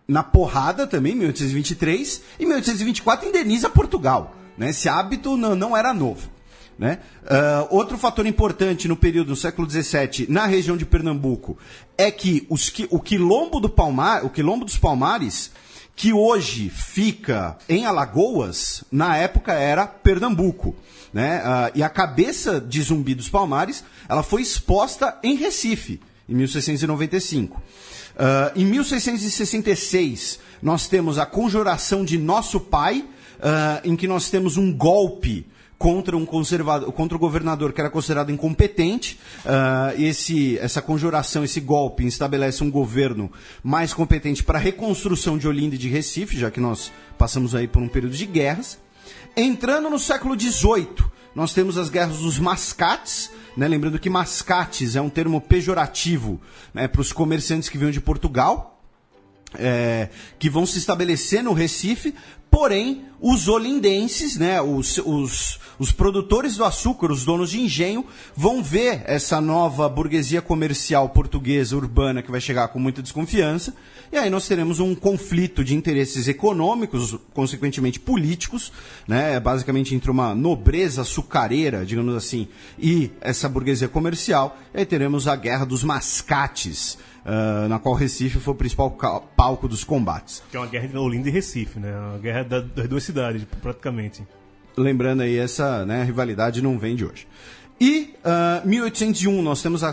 na porrada também, em 1823, e em 1824 indeniza Portugal. Né, esse hábito não era novo. Né? Outro fator importante no período do século XVII na região de Pernambuco é que o quilombo dos Palmares, que hoje fica em Alagoas, na época era Pernambuco. Né? E a cabeça de Zumbi dos Palmares ela foi exposta em Recife, em 1695. Em 1666, nós temos a Conjuração de Nosso Pai, em que nós temos um golpe contra o governador que era considerado incompetente. Essa conjuração, esse golpe, estabelece um governo mais competente para a reconstrução de Olinda e de Recife, já que nós passamos aí por um período de guerras. Entrando no século XVIII, nós temos as guerras dos mascates, né? Lembrando que mascates é um termo pejorativo, né, para os comerciantes que vinham de Portugal, que vão se estabelecer no Recife. Porém, os olindenses, né, os produtores do açúcar, os donos de engenho, vão ver essa nova burguesia comercial portuguesa urbana que vai chegar com muita desconfiança. E aí nós teremos um conflito de interesses econômicos, consequentemente políticos, né, basicamente entre uma nobreza açucareira, digamos assim, e essa burguesia comercial. E aí teremos a Guerra dos Mascates, na qual Recife foi o principal palco dos combates. Que é uma guerra de Olinda e Recife, né? Uma guerra das duas cidades, praticamente. Lembrando aí, essa, né, rivalidade não vem de hoje. E 1801 nós temos a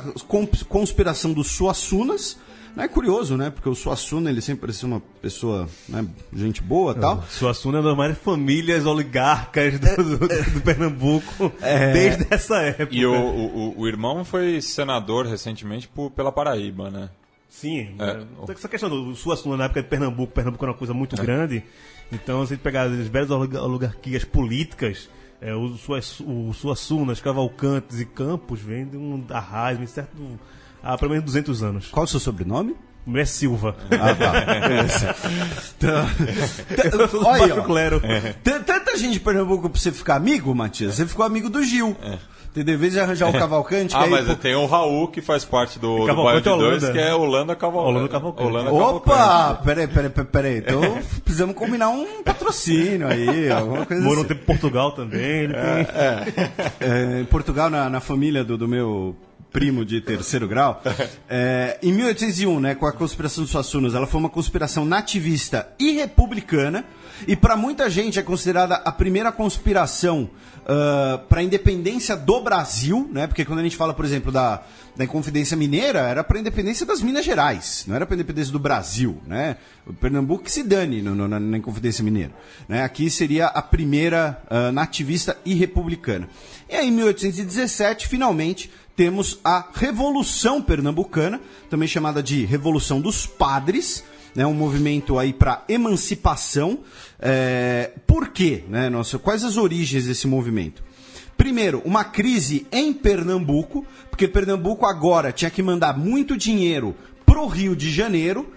conspiração dos Suassunas. Não é curioso, né? Porque o Suassuna, ele sempre parecia uma pessoa, né, gente boa e tal. Suassuna é uma das maiores famílias oligarcas do Pernambuco desde essa época. E o irmão foi senador recentemente pela Paraíba, né? Sim. Essa questão do Suassuna na época de Pernambuco era uma coisa muito grande. Então, se pegar as velhas oligarquias políticas, o Suassunas, Cavalcantes e Campos vêm de um arraso, certo, há pelo menos 200 anos. Qual é o seu sobrenome? Meu é Silva. Ah, tá. Beleza. Então, olha aí, clero. Tanta gente de Pernambuco pra você ficar amigo, Matias. Você ficou amigo do Gil. Entendeu? Em vez de arranjar o Cavalcante... mas tem o Raul, que faz parte do Bairro de Dois, que é Holanda Cavalcante. Opa! Peraí. Então precisamos combinar um patrocínio aí, alguma coisa Morou assim. em Portugal também. Ele tem... Em Portugal, na família do meu primo de terceiro grau, em 1801, né, com a conspiração dos Suassunas, ela foi uma conspiração nativista e republicana, e para muita gente é considerada a primeira conspiração para a independência do Brasil, né, porque quando a gente fala, por exemplo, da Inconfidência Mineira, era para a independência das Minas Gerais, não era para a independência do Brasil, né, o Pernambuco que se dane na Inconfidência Mineira, né, aqui seria a primeira nativista e republicana. E aí, em 1817, finalmente, temos a Revolução Pernambucana, também chamada de Revolução dos Padres, né, um movimento aí para emancipação. Por quê? Né, quais as origens desse movimento? Primeiro, uma crise em Pernambuco, porque Pernambuco agora tinha que mandar muito dinheiro pro Rio de Janeiro,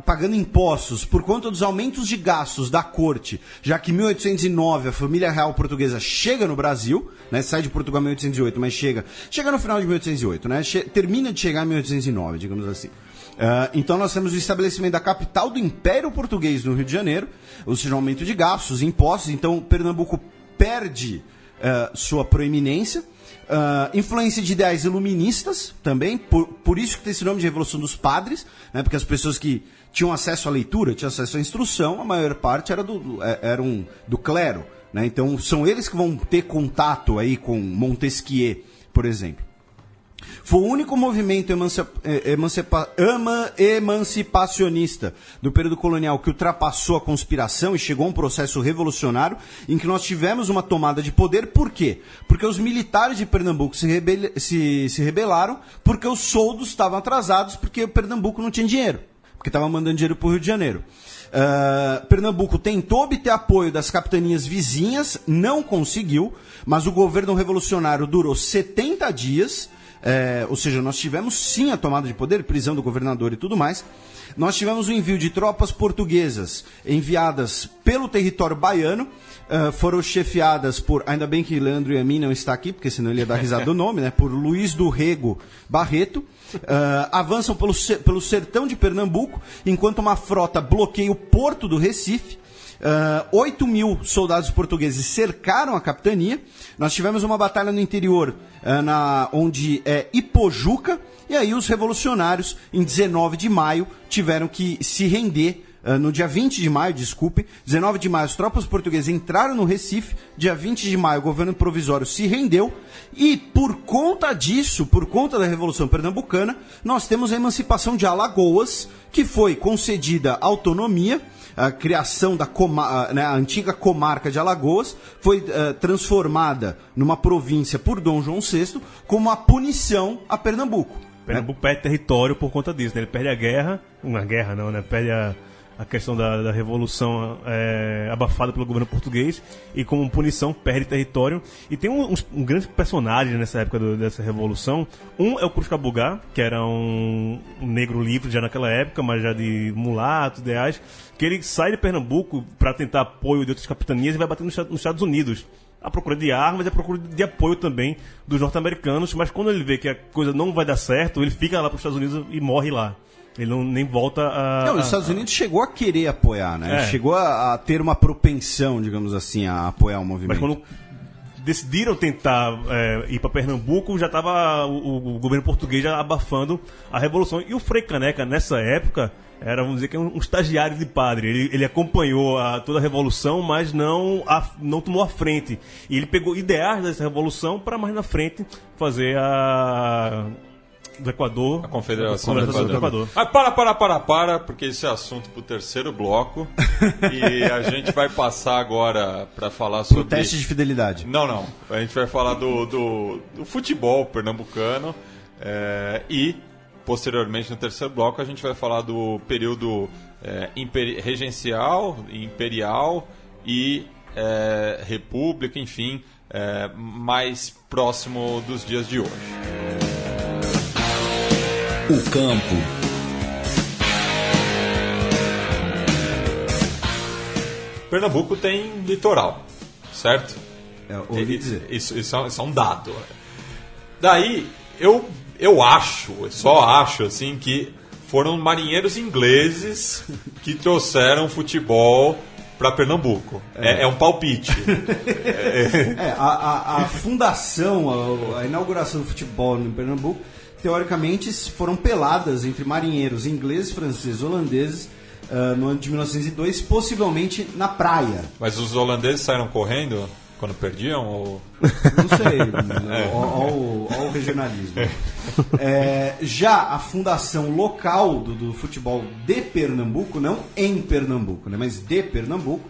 pagando impostos por conta dos aumentos de gastos da corte, já que em 1809 a família real portuguesa chega no Brasil, né, sai de Portugal em 1808, mas chega no final de 1808, né, termina de chegar em 1809, digamos assim. Então nós temos o estabelecimento da capital do Império Português no Rio de Janeiro, ou seja, um aumento de gastos, impostos, então Pernambuco perde sua proeminência. Influência de ideais iluministas também, por isso que tem esse nome de Revolução dos Padres, né, porque as pessoas que tinham acesso à leitura, tinham acesso à instrução, a maior parte eram do clero, né, então são eles que vão ter contato aí com Montesquieu, por exemplo. Foi o único movimento emancipacionista do período colonial que ultrapassou a conspiração e chegou a um processo revolucionário em que nós tivemos uma tomada de poder. Por quê? Porque os militares de Pernambuco se rebelaram, porque os soldos estavam atrasados, porque Pernambuco não tinha dinheiro, porque estava mandando dinheiro para o Rio de Janeiro. Pernambuco tentou obter apoio das capitanias vizinhas, não conseguiu, mas o governo revolucionário durou 70 dias, ou seja, nós tivemos sim a tomada de poder, prisão do governador e tudo mais. Nós tivemos o envio de tropas portuguesas enviadas pelo território baiano, foram chefiadas por, ainda bem que Leandro Yamin não está aqui, porque senão ele ia dar risada do nome, né, por Luiz do Rego Barreto. Avançam pelo sertão de Pernambuco, enquanto uma frota bloqueia o porto do Recife. 8 mil soldados portugueses cercaram a capitania. Nós tivemos uma batalha no interior, onde é Ipojuca, e aí os revolucionários, em 19 de maio, tiveram que se render. No dia 20 de maio, 19 de maio, as tropas portuguesas entraram no Recife. Dia 20 de maio, o governo provisório se rendeu. E por conta disso, por conta da Revolução Pernambucana, nós temos a emancipação de Alagoas, que foi concedida autonomia. A criação da a antiga comarca de Alagoas foi transformada numa província por Dom João VI como uma punição a Pernambuco. Pernambuco perde território por conta disso, né? Ele perde a guerra, uma guerra não, né? Perde a questão da revolução abafada pelo governo português e como punição perde território. E tem um grande personagem nessa época dessa revolução. Um é o Cruz Cabugá, que era um negro livre já naquela época, mas já de mulato, ideais, que ele sai de Pernambuco para tentar apoio de outras capitanias e vai bater nos Estados Unidos. A procura de armas e a procura de apoio também dos norte-americanos, mas quando ele vê que a coisa não vai dar certo, ele fica lá para os Estados Unidos e morre lá. Ele nem volta a... Não, os Estados Unidos chegou a querer apoiar, né? Chegou a ter uma propensão, digamos assim, a apoiar o movimento. Mas quando decidiram tentar ir para Pernambuco, já estava o governo português já abafando a revolução. E o Frei Caneca, nessa época, era, vamos dizer, que um estagiário de padre. Ele acompanhou toda a revolução, mas não tomou a frente. E ele pegou ideais dessa revolução para mais na frente fazer do Equador. A Confederação do Equador. Ah, para, porque esse é assunto pro terceiro bloco. E a gente vai passar agora para falar sobre... O teste de fidelidade. Não. A gente vai falar do futebol pernambucano. E, posteriormente, no terceiro bloco, a gente vai falar do período regencial, imperial e república, enfim, mais próximo dos dias de hoje. O campo. Pernambuco tem litoral, certo? Ouvi dizer. Isso é um dado. Daí, eu só acho assim, que foram marinheiros ingleses que trouxeram futebol para Pernambuco. É um palpite. A fundação, a inauguração do futebol em Pernambuco, teoricamente foram peladas entre marinheiros ingleses, franceses, holandeses, no ano de 1902, possivelmente na praia. Mas os holandeses saíram correndo quando perdiam? Ou... Não sei, olha o regionalismo. Já a fundação local do futebol de Pernambuco, não em Pernambuco, né, mas de Pernambuco,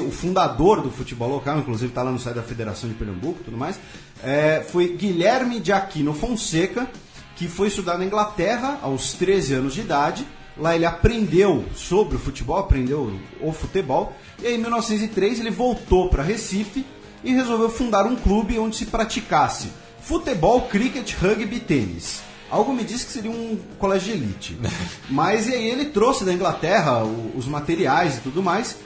o fundador do futebol local, inclusive está lá no site da Federação de Pernambuco e tudo mais, foi Guilherme de Aquino Fonseca, que foi estudar na Inglaterra aos 13 anos de idade. Lá ele aprendeu sobre o futebol, aprendeu o futebol, e aí em 1903 ele voltou para Recife e resolveu fundar um clube onde se praticasse futebol, cricket, rugby e tênis. Algo me diz que seria um colégio de elite. Mas e aí ele trouxe da Inglaterra os materiais e tudo mais,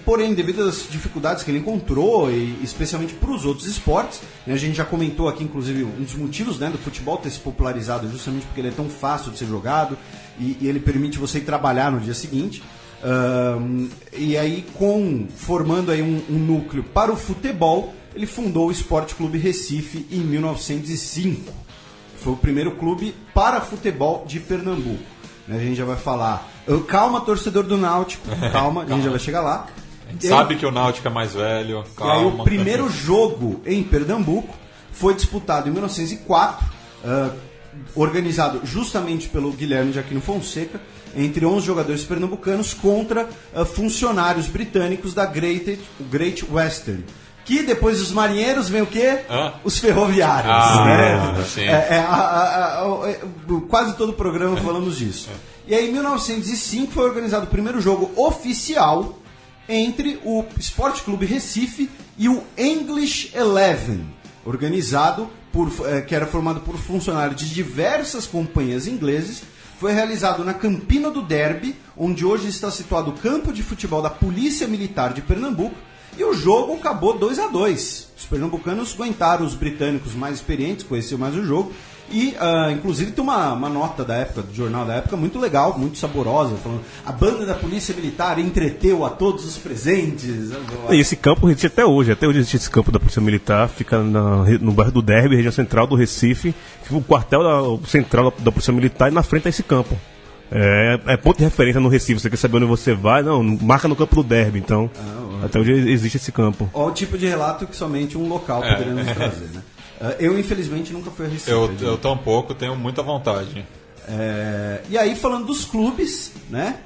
porém, devido às dificuldades que ele encontrou, e especialmente para os outros esportes, né, a gente já comentou aqui, inclusive, um dos motivos, né, do futebol ter se popularizado justamente porque ele é tão fácil de ser jogado e ele permite você ir trabalhar no dia seguinte. E aí, formando aí um núcleo para o futebol, ele fundou o Esporte Clube Recife em 1905. Foi o primeiro clube para futebol de Pernambuco. A gente já vai falar. Calma, torcedor do Náutico. Calma, a gente já vai chegar lá. A gente sabe que o Náutico é mais velho. Calma. E aí, o primeiro jogo em Pernambuco foi disputado em 1904, organizado justamente pelo Guilherme de Aquino Fonseca, entre 11 jogadores pernambucanos contra funcionários britânicos da Great Western. Que depois dos marinheiros vem o quê? Os ferroviários. Né? Sim. Quase todo o programa falamos disso. E aí, em 1905, foi organizado o primeiro jogo oficial entre o Esporte Clube Recife e o English Eleven, organizado que era formado por funcionários de diversas companhias ingleses. Foi realizado na Campina do Derby, onde hoje está situado o campo de futebol da Polícia Militar de Pernambuco. E o jogo acabou 2-2. Os pernambucanos aguentaram os britânicos mais experientes, conheciam mais o jogo. E, inclusive, tem uma nota da época, do jornal da época, muito legal, muito saborosa, falando: a banda da Polícia Militar entreteu a todos os presentes. E esse campo existe até hoje existe esse campo da Polícia Militar, fica no bairro do Derby, região central do Recife, fica o quartel central da Polícia Militar, e na frente é esse campo. É ponto de referência no Recife. Você quer saber onde você vai? Não, marca no campo do Derby. Então, até hoje existe esse campo. Olha o tipo de relato que somente um local poderia nos trazer, né? Eu, infelizmente, nunca fui a Recife. Eu tampouco tenho muita vontade. E aí, falando dos clubes, né?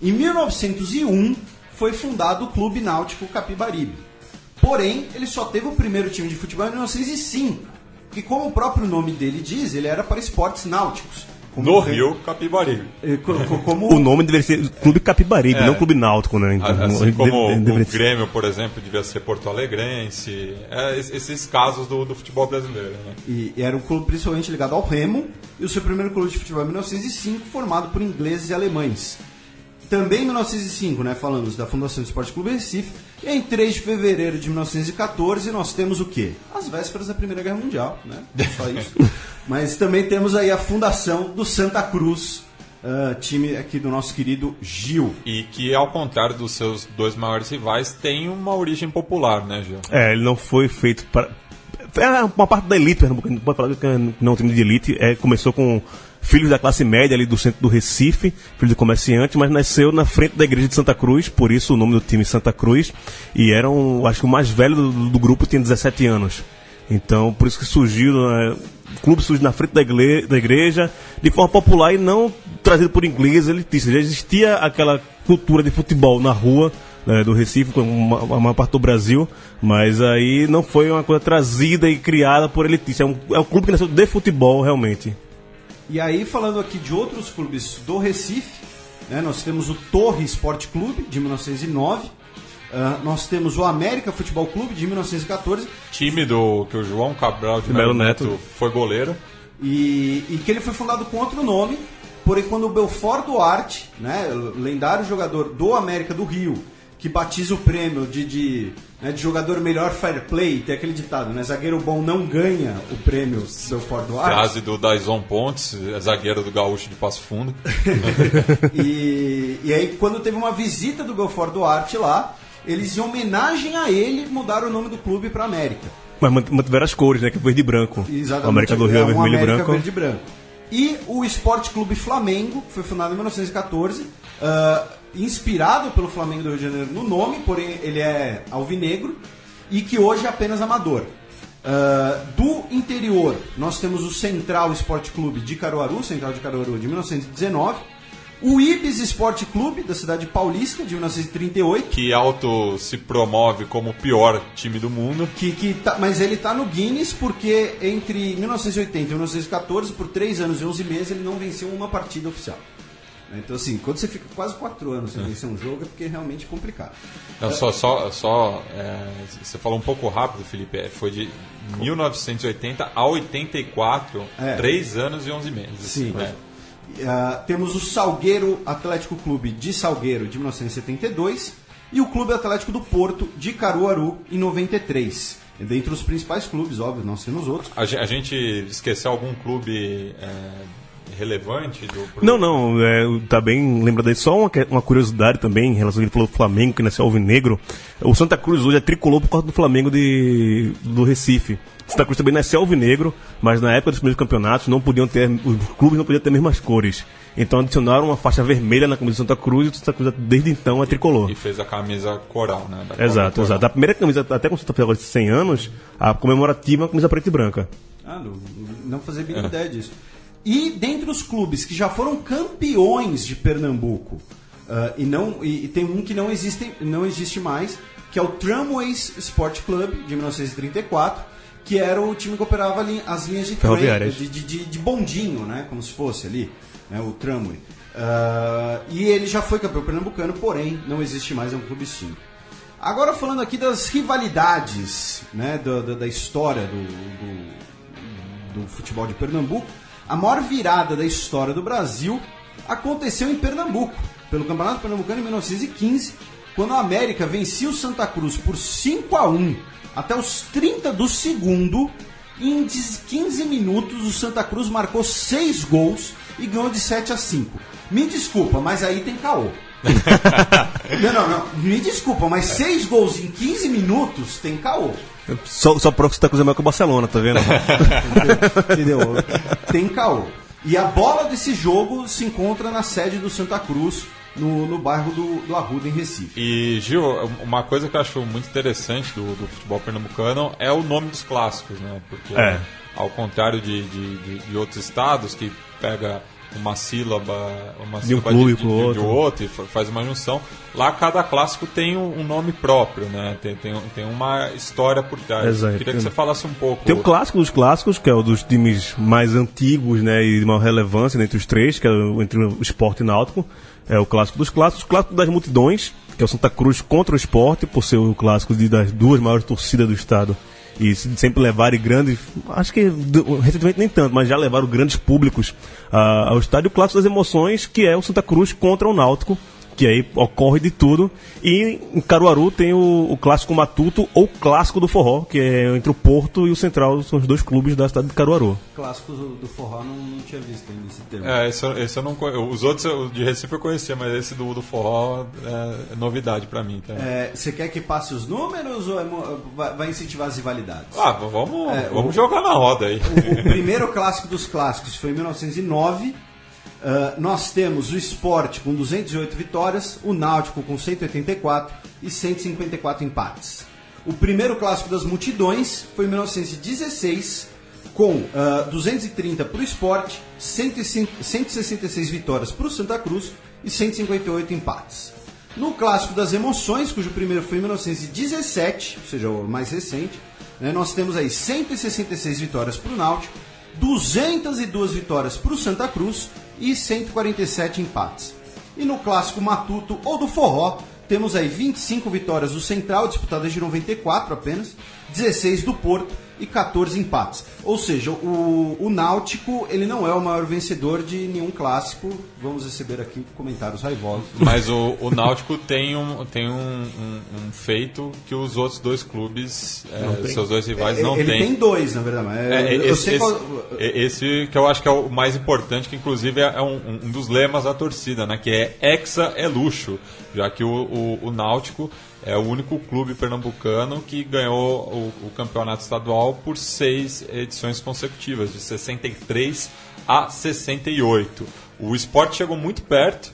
Em 1901 foi fundado o Clube Náutico Capibaribe. Porém, ele só teve o primeiro time de futebol em 1905. Que, como o próprio nome dele diz, ele era para esportes náuticos. No Rio Capibaribe. O nome deveria ser Clube Capibaribe, não Clube Náutico, né? Então, assim como o Grêmio, por exemplo, devia ser Porto Alegrense. Esses casos do futebol brasileiro. Né? E era um clube principalmente ligado ao remo. E o seu primeiro clube de futebol em 1905, formado por ingleses e alemães. Também em 1905, né, falamos da fundação do Esporte Clube Recife. E em 3 de fevereiro de 1914 nós temos o quê? As vésperas da Primeira Guerra Mundial, né? Só isso. Mas também temos aí a fundação do Santa Cruz, time aqui do nosso querido Gil. E que, ao contrário dos seus 2 maiores rivais, tem uma origem popular, né, Gil? Ele não foi feito para... É uma parte da elite, não pode falar que não é um time de elite. Começou com filhos da classe média ali do centro do Recife, filho de comerciante, mas nasceu na frente da igreja de Santa Cruz, por isso o nome do time Santa Cruz. E acho que o mais velho do grupo tinha 17 anos. Então, por isso que surgiu... O clube surge na frente da igreja, de forma popular e não trazido por ingleses elitistas. Já existia aquela cultura de futebol na rua, né, do Recife, com a maior parte do Brasil, mas aí não foi uma coisa trazida e criada por elitistas. É um clube que nasceu de futebol, realmente. E aí, falando aqui de outros clubes do Recife, né, nós temos o Torre Esporte Clube, de 1909. Nós temos o América Futebol Clube, de 1914. Time que o João Cabral de Melo Neto foi goleiro. E que ele foi fundado com outro nome, porém quando o Belfort Duarte, né, lendário jogador do América do Rio, que batiza o prêmio de jogador melhor fair play, tem aquele ditado, né? Zagueiro bom não ganha o prêmio Belfort Duarte. Frase do Daison Pontes, zagueiro do Gaúcho de Passo Fundo. E aí, quando teve uma visita do Belfort Duarte lá, eles, em homenagem a ele, mudaram o nome do clube para América. Mas mantiveram as cores, né? Que é verde e branco. Exatamente. O América do Rio é vermelho e branco. Verde e branco. E o Esporte Clube Flamengo, que foi fundado em 1914, inspirado pelo Flamengo do Rio de Janeiro no nome, porém ele é alvinegro, e que hoje é apenas amador. Do interior, nós temos o Central Esporte Clube de Caruaru, Central de Caruaru, de 1919. O Ibis Esporte Clube, da cidade paulista, de 1938. Que auto se promove como o pior time do mundo. Mas ele está no Guinness porque entre 1980 e 1914, por 3 anos e 11 meses, ele não venceu uma partida oficial. Então, assim, quando você fica quase 4 anos sem vencer um jogo, é porque é realmente complicado. Não, você falou um pouco rápido, Felipe. Foi de 1980 a 84, 3 anos e 11 meses. Sim. Temos o Salgueiro Atlético Clube de Salgueiro, de 1972, e o Clube Atlético do Porto, de Caruaru, em 93. Dentre os principais clubes, óbvio, nós temos outros. A gente esqueceu algum clube relevante? Não, tá bem lembrado aí. Só uma curiosidade também, em relação ao que ele falou do Flamengo, que nasceu alvinegro. O Santa Cruz hoje é tricolor por causa do Flamengo do Recife. Santa Cruz também nasceu alvinegro, mas na época dos primeiros campeonatos os clubes não podiam ter as mesmas cores. Então adicionaram uma faixa vermelha na camisa do Santa Cruz, e o Santa Cruz desde então é tricolor. E fez a camisa coral, né? Exato. A primeira camisa, até quando você está agora de 100 anos, a comemorativa é uma camisa preta e branca. Não fazia bem ideia disso. E dentre os clubes que já foram campeões de Pernambuco, e tem um que não existe mais, que é o Tramways Sport Club, de 1934, que era o time que operava ali as linhas de trem, de bondinho, né? Como se fosse ali, né? O Tramway. E ele já foi campeão pernambucano, porém não existe mais, é um clube extinto. Agora falando aqui das rivalidades, né? Da história do futebol de Pernambuco, a maior virada da história do Brasil aconteceu em Pernambuco, pelo Campeonato Pernambucano em 1915, quando a América vencia o Santa Cruz por 5-1. Até os 30 do segundo, em 15 minutos, o Santa Cruz marcou 6 gols e ganhou de 7-5. Me desculpa, mas aí tem caô. Não. Me desculpa, mas 6 gols em 15 minutos tem caô. Só prova que o Santa Cruz é maior que o Barcelona, tá vendo? Entendeu? Tem caô. E a bola desse jogo se encontra na sede do Santa Cruz, no bairro do Arruda, em Recife. E, Gil, uma coisa que eu acho muito interessante do futebol pernambucano é o nome dos clássicos, né? Porque, ao contrário de outros estados, que pega uma sílaba de um clube pro outro e faz uma junção, lá cada clássico tem um nome próprio, né? Tem uma história por trás. Exato. Queria que você falasse um pouco. Tem o clássico dos clássicos, que é o dos times mais antigos, né, e de maior relevância entre os três, que é entre o Sport e o Náutico. É o clássico dos clássicos, o clássico das multidões, que é o Santa Cruz contra o Sport, por ser o clássico das duas maiores torcidas do estado. E sempre levarem grandes, acho que recentemente nem tanto, mas já levaram grandes públicos ao estádio. O clássico das emoções, que é o Santa Cruz contra o Náutico, que aí ocorre de tudo. E em Caruaru tem o clássico matuto ou clássico do forró, que é entre o Porto e o Central, são os dois clubes da cidade de Caruaru. Clássico do forró não tinha visto ainda esse termo. Esse eu não conheço. Os outros de Recife eu conhecia, mas esse do forró é novidade pra mim. Tá? Você quer que passe os números ou vai incentivar as rivalidades? Vamos jogar na roda aí. O primeiro clássico dos clássicos foi em 1909. Nós temos o Sport com 208 vitórias, o Náutico com 184 e 154 empates. O primeiro clássico das multidões foi em 1916, com 230 para o Sport, 166 vitórias para o Santa Cruz e 158 empates. No clássico das emoções, cujo primeiro foi em 1917, ou seja, o mais recente, né, nós temos aí 166 vitórias para o Náutico, 202 vitórias para o Santa Cruz e 147 empates. E no clássico matuto ou do forró, temos aí 25 vitórias do Central, disputadas de 94 apenas, 16 do Porto e 14 empates. Ou seja, o Náutico ele não é o maior vencedor de nenhum clássico. Vamos receber aqui comentários raivosos. Mas o Náutico tem um feito que os outros dois clubes, seus dois rivais, não têm. Ele tem dois, na verdade. Esse que eu acho que é o mais importante, que inclusive é um dos lemas da torcida, né? Que é Hexa é luxo, já que o Náutico é o único clube pernambucano que ganhou o campeonato estadual por 6 edições consecutivas, de 63 a 68. O Sport chegou muito perto,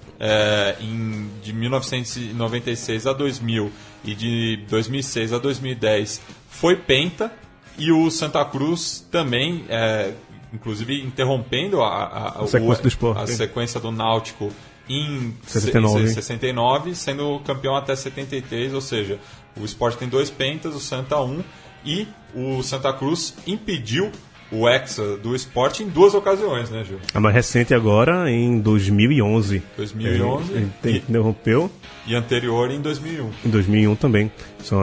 de 1996 a 2000 e de 2006 a 2010 foi penta, e o Santa Cruz também, inclusive interrompendo a sequência do Sport, a sequência do Náutico em 69, sendo campeão até 73, ou seja, o Sport tem 2 pentas, o Santa 1, e o Santa Cruz impediu o Hexa do Sport em 2 ocasiões, né, Gil? A mais recente agora, em 2011. 2011. Ele interrompeu. E anterior em 2001. Em 2001 também. São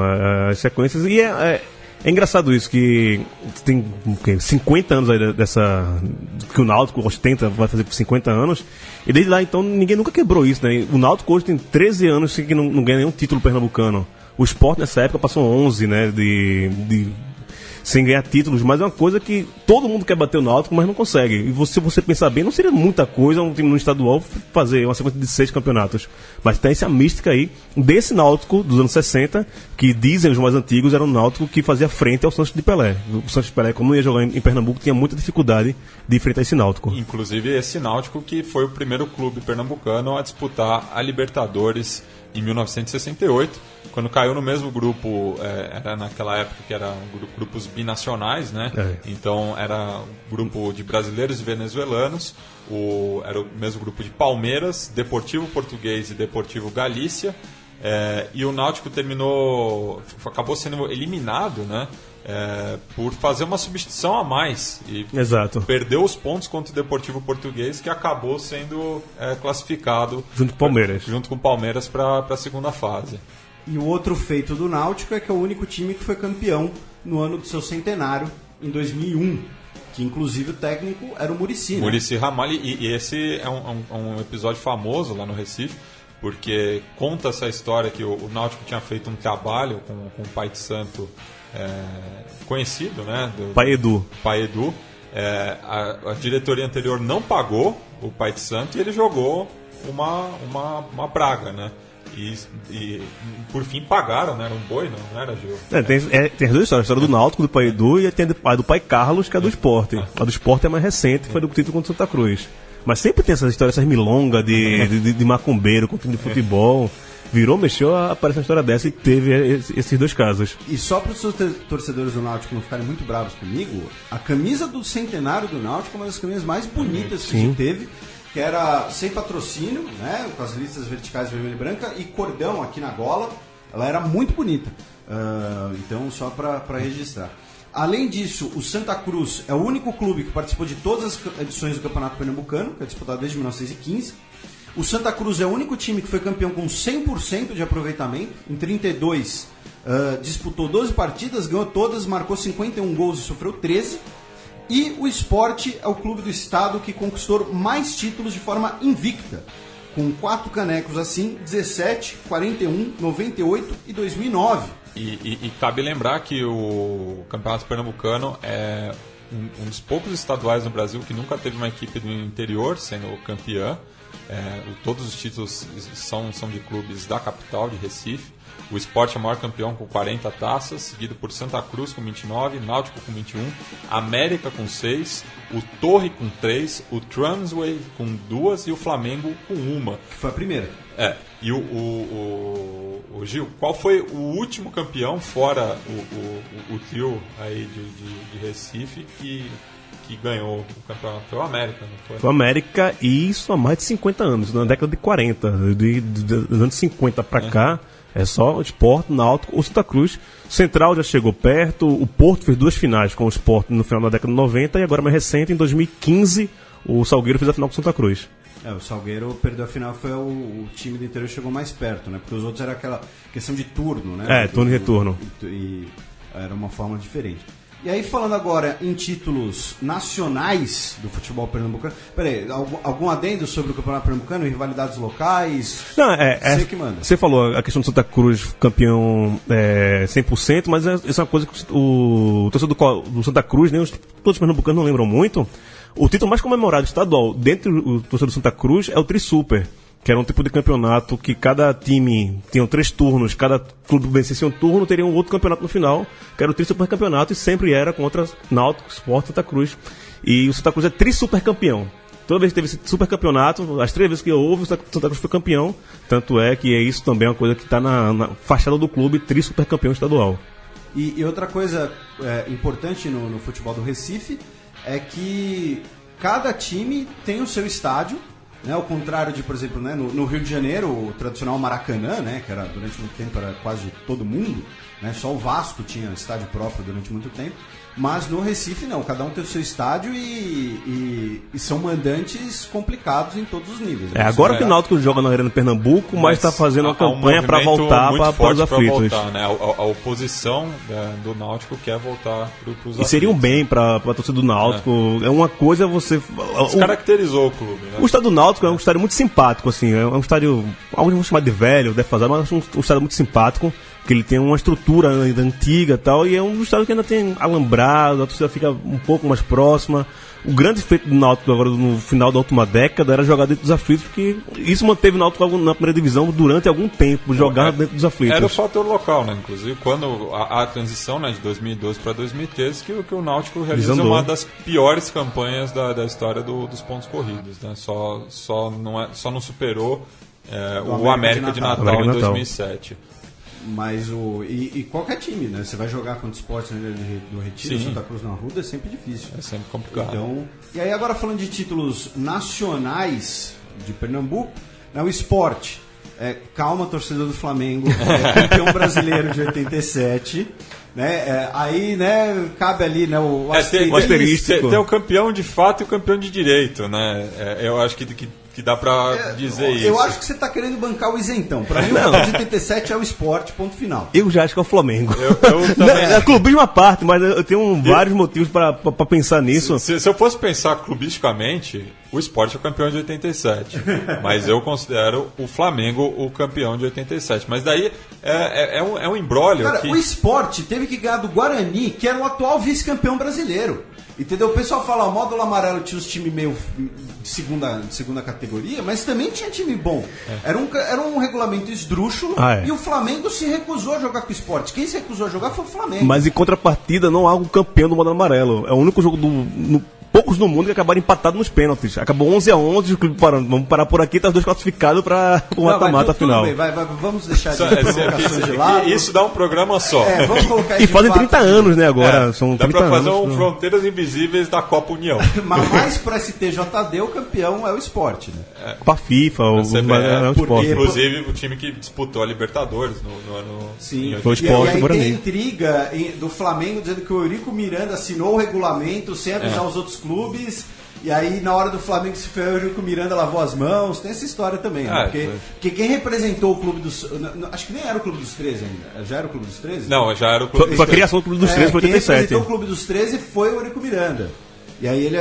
as sequências. E é engraçado isso, que tem 50 anos aí dessa... que o Náutico ostenta, vai fazer por 50 anos. E desde lá, então, ninguém nunca quebrou isso, né? O Náutico hoje tem 13 anos que não ganha nenhum título pernambucano. O Sport nessa época passou 11, né? Sem ganhar títulos, mas é uma coisa que todo mundo quer bater o Náutico, mas não consegue. E se você pensar bem, não seria muita coisa um time no estadual fazer uma sequência de 6 campeonatos. Mas tem essa mística aí desse Náutico dos anos 60, que dizem os mais antigos, era um Náutico que fazia frente ao Santos de Pelé. O Santos de Pelé, quando ia jogar em Pernambuco, tinha muita dificuldade de enfrentar esse Náutico. Inclusive esse Náutico que foi o primeiro clube pernambucano a disputar a Libertadores em 1968, quando caiu no mesmo grupo, era naquela época que eram grupos binacionais, né? Então era um grupo de brasileiros e venezuelanos, era o mesmo grupo de Palmeiras, Deportivo Português e Deportivo Galícia, e o Náutico acabou sendo eliminado, né? Por fazer uma substituição a mais e Exato. Perdeu os pontos contra o Deportivo Português, que acabou sendo classificado junto com o Palmeiras para a segunda fase. E o outro feito do Náutico é que é o único time que foi campeão no ano do seu centenário, em 2001, que inclusive o técnico era o Muricy. Muricy Ramalho, e esse é um episódio famoso lá no Recife, porque conta essa história que o Náutico tinha feito um trabalho com o pai de santo conhecido, né? Pai Edu. Pai Edu. A diretoria anterior não pagou o pai de santo e ele jogou uma praga, né? E por fim pagaram, né? Era um boi, não era, Gil? Tem as duas histórias, a história do Náutico, do pai Edu, e tem a do pai Carlos, que é do Sport. A do Sport é mais recente, foi do título contra o Santa Cruz. Mas sempre tem essas histórias, essas milongas de macumbeiro com time de futebol. Mexeu, aparece uma história dessa e teve esses 2 casos. E só para os torcedores do Náutico não ficarem muito bravos comigo, a camisa do centenário do Náutico é uma das camisas mais bonitas que a gente teve, que era sem patrocínio, né, com as listas verticais vermelha e branca e cordão aqui na gola. Ela era muito bonita. Então, só para registrar. Além disso, o Santa Cruz é o único clube que participou de todas as edições do Campeonato Pernambucano, que é disputado desde 1915. O Santa Cruz é o único time que foi campeão com 100% de aproveitamento. Em 32, disputou 12 partidas, ganhou todas, marcou 51 gols e sofreu 13. E o Sport é o clube do estado que conquistou mais títulos de forma invicta, com 4 canecos assim, 17, 41, 98 e 2009. E cabe lembrar que o Campeonato Pernambucano é um dos poucos estaduais no Brasil que nunca teve uma equipe do interior sendo campeã. Todos os títulos são de clubes da capital, de Recife. O Sport é o maior campeão com 40 taças, seguido por Santa Cruz com 29, Náutico com 21, América com 6, o Torre com 3, o Transway com 2 e o Flamengo com 1. Que foi a primeira. E o Gil, qual foi o último campeão, fora o trio aí de Recife, que ganhou o campeonato? Foi o América, não foi? Foi o América, e isso há mais de 50 anos, na década de 40. Dos anos 50 para cá, é só o Sport, Náutico, o Santa Cruz. Central já chegou perto, o Porto fez 2 finais com o Sport no final da década de 90, e agora mais recente, em 2015, o Salgueiro fez a final com o Santa Cruz. O Salgueiro perdeu a final, foi o time do interior que chegou mais perto, né? Porque os outros era aquela questão de turno, né? Turno e retorno. Era uma forma diferente. E aí, falando agora em títulos nacionais do futebol pernambucano... Peraí, algum adendo sobre o Campeonato Pernambucano, rivalidades locais? Não, Você que manda. Você falou a questão do Santa Cruz campeão 100%, mas isso é uma coisa que o torcedor do Santa Cruz, nem todos os pernambucanos não lembram muito. O título mais comemorado estadual dentro do torcedor do Santa Cruz é o Tri-Super, que era um tipo de campeonato que cada time tinha 3 turnos, cada clube vencesse um turno, teria um outro campeonato no final, que era o Tri-Super Campeonato, e sempre era contra Náutico, Sport, Santa Cruz. E o Santa Cruz é Tri-Super campeão. Toda vez que teve esse super campeonato, as 3 vezes que houve, o Santa Cruz foi campeão. Tanto é que isso também é uma coisa que está na fachada do clube, Tri-Super campeão estadual. E outra coisa importante no futebol do Recife é que cada time tem o seu estádio, né, ao contrário de, por exemplo, né, no Rio de Janeiro, o tradicional Maracanã, né, que era durante muito tempo era quase todo mundo, né, só o Vasco tinha estádio próprio durante muito tempo, mas no Recife não, cada um tem o seu estádio e são mandantes complicados em todos os níveis. Agora que o Náutico joga na Arena Pernambuco, mas está fazendo uma campanha para voltar para os aflitos. Voltar, né? A oposição do Náutico quer voltar para os aflitos. E seria um bem para a torcida do Náutico. É uma coisa você... Descaracterizou o clube. Né? O estádio do Náutico é um estádio muito simpático, assim. É um estádio, alguns vão chamar de velho, defasado, mas é um estádio muito simpático, que ele tem uma estrutura ainda antiga e tal, e é um estádio que ainda tem alambrado, a torcida fica um pouco mais próxima. O grande feito do Náutico agora no final da última década era jogar dentro dos aflitos, porque isso manteve o Náutico na primeira divisão durante algum tempo, jogar dentro dos aflitos. Era o fator local, né? Inclusive, quando a transição, né, de 2012 para 2013, que o Náutico realiza uma das piores campanhas da história dos pontos corridos, né? Só não superou o América de Natal em 2007. Mas e qualquer time, né? Você vai jogar contra o Sport do Retiro, Santa Cruz na Arruda, é sempre difícil. É sempre complicado. Então, e aí agora falando de títulos nacionais de Pernambuco, né, o Sport, calma, torcedor do Flamengo, campeão brasileiro de 87, né? Aí, né, cabe ali, né, o asterístico. Tem o campeão de fato e o campeão de direito, né? Eu acho que dá pra dizer isso. Eu acho que você tá querendo bancar o isentão. Pra mim, o campeão de 87 é o Sport, ponto final. Eu já acho que é o Flamengo. Eu também. É clubismo à parte, mas eu tenho vários motivos pra pensar nisso. Se eu fosse pensar clubisticamente, o Sport é o campeão de 87. Mas eu considero o Flamengo o campeão de 87. Mas daí é um imbróglio. Cara, o Sport teve que ganhar do Guarani, que era o atual vice-campeão brasileiro. Entendeu? O pessoal fala, o módulo amarelo tinha os times meio de segunda categoria, mas também tinha time bom. Era um regulamento esdrúxulo e o Flamengo se recusou a jogar com o Sport. Quem se recusou a jogar foi o Flamengo. Mas em contrapartida não há um campeão do módulo amarelo. É o único jogo poucos no mundo que acabaram empatados nos pênaltis. Acabou 11-11, vamos parar por aqui, tá os dois classificados para o mata-mata final. Bem, vamos deixar de provocações de lado. Isso dá um programa só. Vamos colocar e fazem 30 anos, né, agora. São dá 30 pra fazer anos, Fronteiras Invisíveis da Copa União. Mas mais pro STJD, o campeão é o Sport, né? Pra FIFA, o Sport. Inclusive, o time que disputou a Libertadores no ano... Sim, foi o Sport. E aí tem intriga do Flamengo dizendo que o Eurico Miranda assinou o regulamento sem avisar os outros clubes, e aí na hora do Flamengo se ferrou, o Eurico Miranda lavou as mãos. Tem essa história também, né? Porque quem representou o Clube dos... Acho que nem era o Clube dos 13 ainda. Já era o Clube dos 13? Não, já era o Clube dos 13. Foi a criação do Clube dos 13 foi 87. Quem representou o Clube dos 13 foi o Eurico Miranda. E aí ele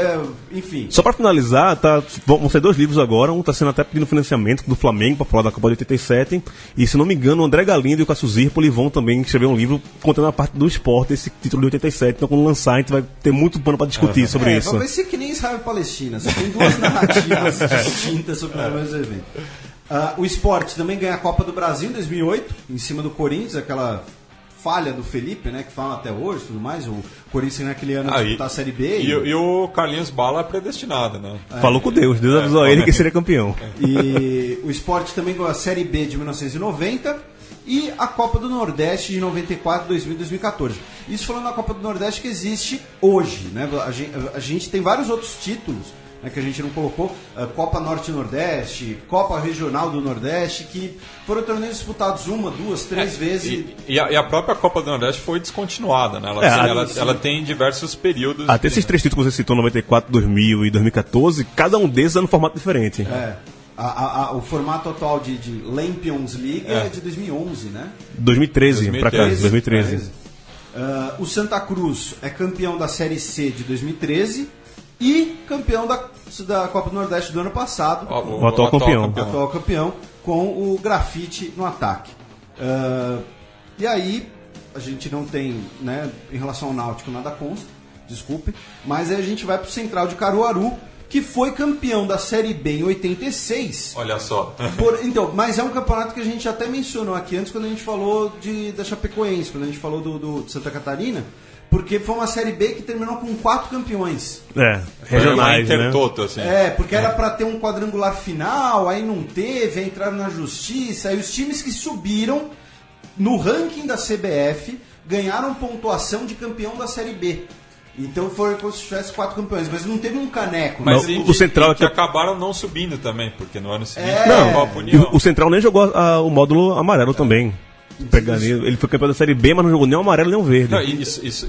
enfim... Só pra finalizar, vão ser 2 livros agora. Um tá sendo até pedindo financiamento do Flamengo pra falar da Copa de 87. E se não me engano, o André Galindo e o Cássio Zirpoli vão também escrever um livro contando a parte do esporte, esse título de 87. Então quando lançar, a gente vai ter muito pano pra discutir sobre isso. Vai ser que nem Israel e Palestina. Só tem 2 narrativas distintas sobre o mesmo evento. O Sport também ganha a Copa do Brasil em 2008, em cima do Corinthians, aquela... falha do Felipe, né, que fala até hoje e tudo mais, o Corinthians naquele ano disputar a Série B. E o Carlinhos Bala é predestinado, né? Falou com Deus avisou ele que seria campeão. E o Sport também ganhou a Série B de 1990 e a Copa do Nordeste de 94, 2000 e 2014. Isso falando da Copa do Nordeste que existe hoje, né? A gente tem vários outros títulos, né, que a gente não colocou, Copa Norte e Nordeste, Copa Regional do Nordeste, que foram torneios disputados 1, 2, 3 vezes. E a própria Copa do Nordeste foi descontinuada, né? Ela tem diversos períodos. Até esses 3 títulos que você citou, 94, 2000 e 2014, cada um desses é num formato diferente. O formato atual de Lampions League é de 2011, né? 2013, pra cá, 2013. O Santa Cruz é campeão da Série C de 2013 e campeão da Copa do Nordeste do ano passado. O atual campeão. Atual campeão, com o Grafite no ataque. E aí, a gente não tem, né, em relação ao Náutico, nada consta, desculpe, mas aí a gente vai pro Central de Caruaru, que foi campeão da Série B em 86. Olha só. Então, mas é um campeonato que a gente até mencionou aqui antes, quando a gente falou da Chapecoense, quando a gente falou de Santa Catarina, porque foi uma Série B que terminou com 4 campeões. Regionais, né? Intertoto, assim. Porque era para ter um quadrangular final, aí não teve, aí entraram na justiça, aí os times que subiram no ranking da CBF ganharam pontuação de campeão da Série B. Então foi como se tivesse 4 campeões, mas não teve um caneco. Mas o Central que acabaram não subindo também, porque no ano seguinte o Central nem jogou o módulo amarelo também. Ele foi campeão da Série B, mas não jogou nem o amarelo nem o verde. Não, e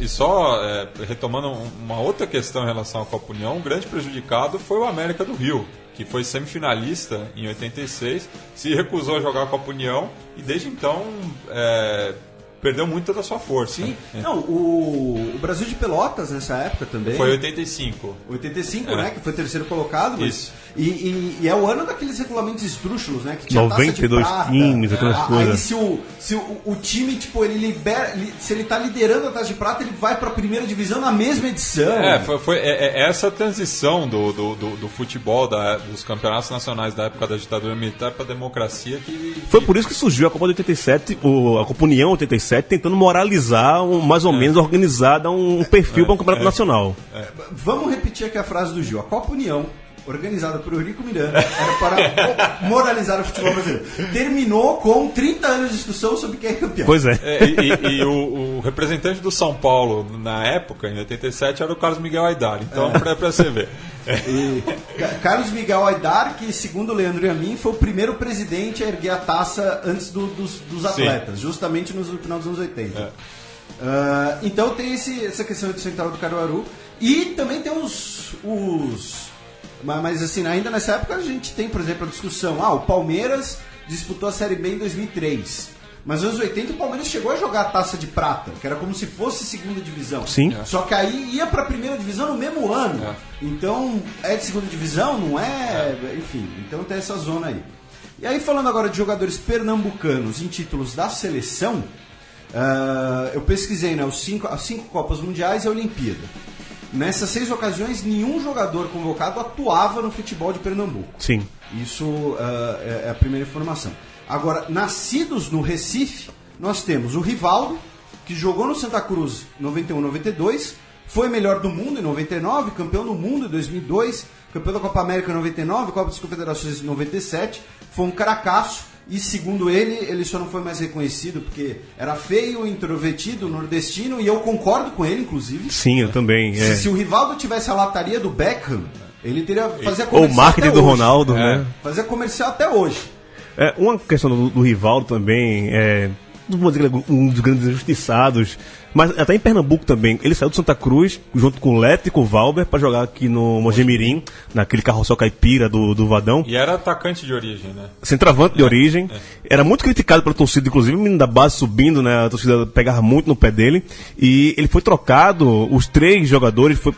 só retomando uma outra questão em relação à Copa União, um grande prejudicado foi o América do Rio, que foi semifinalista em 86, se recusou a jogar a Copa União e desde então perdeu muito da sua força. Sim. Não, o Brasil de Pelotas nessa época também. Foi 85. 85, né? Que foi terceiro colocado. Mas... Isso. E é o ano daqueles regulamentos esdrúxulos, né? Que tinha 92 taça de prata, times, aquelas coisas. Aí se o time, tipo, ele libera. Se ele tá liderando a taça de prata, ele vai pra primeira divisão na mesma edição. Foi essa transição do futebol, dos campeonatos nacionais da época da ditadura militar pra democracia que. Foi por isso que surgiu a Copa de 87, a Copa União 87, tentando moralizar, mais ou menos organizar, dar um perfil para um campeonato nacional. Vamos repetir aqui a frase do Gil. A Copa União, organizada por Eurico Miranda, era para moralizar o futebol brasileiro. Terminou com 30 anos de discussão sobre quem é campeão. Pois é. E o representante do São Paulo, na época, em 87, era o Carlos Miguel Aidar. Então, para você ver. Carlos Miguel Aidar, que segundo o Leandro e a mim, foi o primeiro presidente a erguer a taça antes dos atletas, justamente no final dos anos 80. Então tem essa questão do Central do Caruaru. E também tem mas assim, ainda nessa época a gente tem, por exemplo, a discussão. O Palmeiras disputou a Série B em 2003. Mas nos anos 80 o Palmeiras chegou a jogar a Taça de Prata, que era como se fosse segunda divisão. Sim. Só que aí ia pra primeira divisão no mesmo ano. Então, é de segunda divisão, não é? Enfim, então tem essa zona aí. E aí, falando agora de jogadores pernambucanos em títulos da seleção, eu pesquisei, né, as 5 Copas Mundiais e a Olimpíada. Nessas 6 ocasiões, nenhum jogador convocado atuava no futebol de Pernambuco. Sim. Isso é a primeira informação. Agora, nascidos no Recife, nós temos o Rivaldo, que jogou no Santa Cruz em 91, 92, foi melhor do mundo em 99, campeão do mundo em 2002, campeão da Copa América em 99, Copa das Confederações em 97, foi um cracaço. E segundo ele só não foi mais reconhecido porque era feio, introvertido, nordestino, e eu concordo com ele, inclusive. Sim, eu também. Se o Rivaldo tivesse a lataria do Beckham, ele fazia comercial. Ou o marketing do Ronaldo, né? Fazia comercial até hoje. Uma questão do Rivaldo também, não vou dizer que ele é um dos grandes injustiçados, mas até em Pernambuco também. Ele saiu do Santa Cruz, junto com o Leto e com o Valber, para jogar aqui no Mojimirim, naquele carrossel caipira do Vadão. E era atacante de origem, né? Centroavante de origem. Era muito criticado pela torcida, inclusive o menino da base subindo, né? A torcida pegava muito no pé dele. E ele foi trocado, os 3 jogadores, foi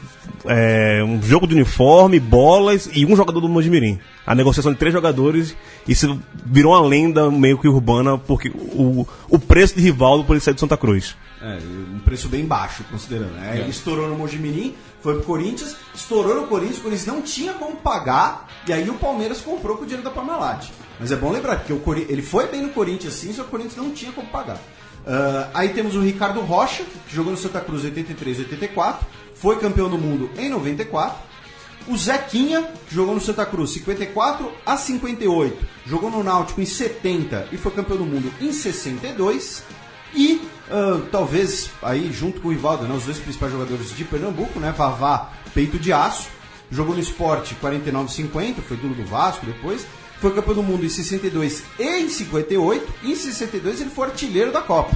um jogo de uniforme, bolas e um jogador do Mojimirim. A negociação de 3 jogadores, isso virou uma lenda meio que urbana, porque o preço de Rivaldo por ele sair do Santa Cruz. Um preço bem baixo, considerando. Ele estourou no Mojimirim, foi pro Corinthians, estourou no Corinthians, o Corinthians não tinha como pagar, e aí o Palmeiras comprou com o dinheiro da Parmalat. Mas é bom lembrar, porque ele foi bem no Corinthians, sim, só que o Corinthians não tinha como pagar. Aí temos o Ricardo Rocha, que jogou no Santa Cruz em 83 e 84, foi campeão do mundo em 94. O Zequinha, que jogou no Santa Cruz 54 a 58, jogou no Náutico em 70 e foi campeão do mundo em 62. E talvez aí junto com o Rivaldo, né, os 2 principais jogadores de Pernambuco, né, Vavá, peito de aço, jogou no Sport 49 e 50, foi dono do Vasco depois, foi campeão do mundo em 62 e em 58, e em 62 ele foi artilheiro da Copa.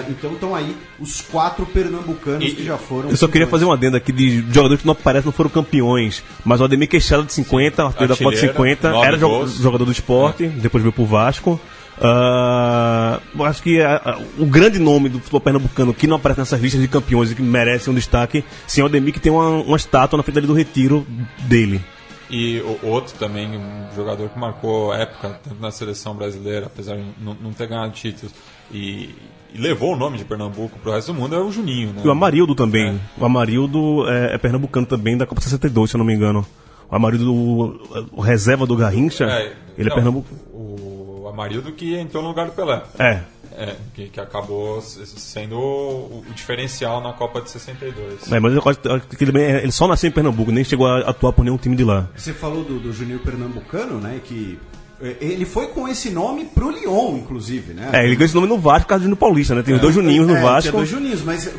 Então estão aí os 4 pernambucanos que já foram. Eu só queria fazer um adendo aqui de jogadores que não aparecem, não foram campeões. Mas o Ademir Queixada de 50, artilheiro da Copa de 50, era jogador do Sport, depois veio pro Vasco. Acho que o grande nome do futebol pernambucano que não aparece nessas listas de campeões e que merece um destaque, sim, é o Ademir, que tem uma estátua na frente ali do retiro dele. E o outro também, um jogador que marcou época, tanto na seleção brasileira, apesar de não ter ganhado títulos, e levou o nome de Pernambuco pro resto do mundo, é o Juninho, né? E o Amarildo também. O Amarildo é pernambucano também, da Copa 62, se eu não me engano. O Amarildo, o reserva do Garrincha, ele é pernambucano. O Amarildo que entrou no lugar do Pelé. Que acabou sendo o diferencial na Copa de 62. Mas eu acho que ele só nasceu em Pernambuco, nem chegou a atuar por nenhum time de lá. Você falou do Juninho Pernambucano, né? Que ele foi com esse nome pro Lyon, inclusive, né? Ele ganhou esse nome no Vasco por causa do Juninho Paulista, né? Tem os 2 Juninhos no Vasco. Tem 2 Juninhos, mas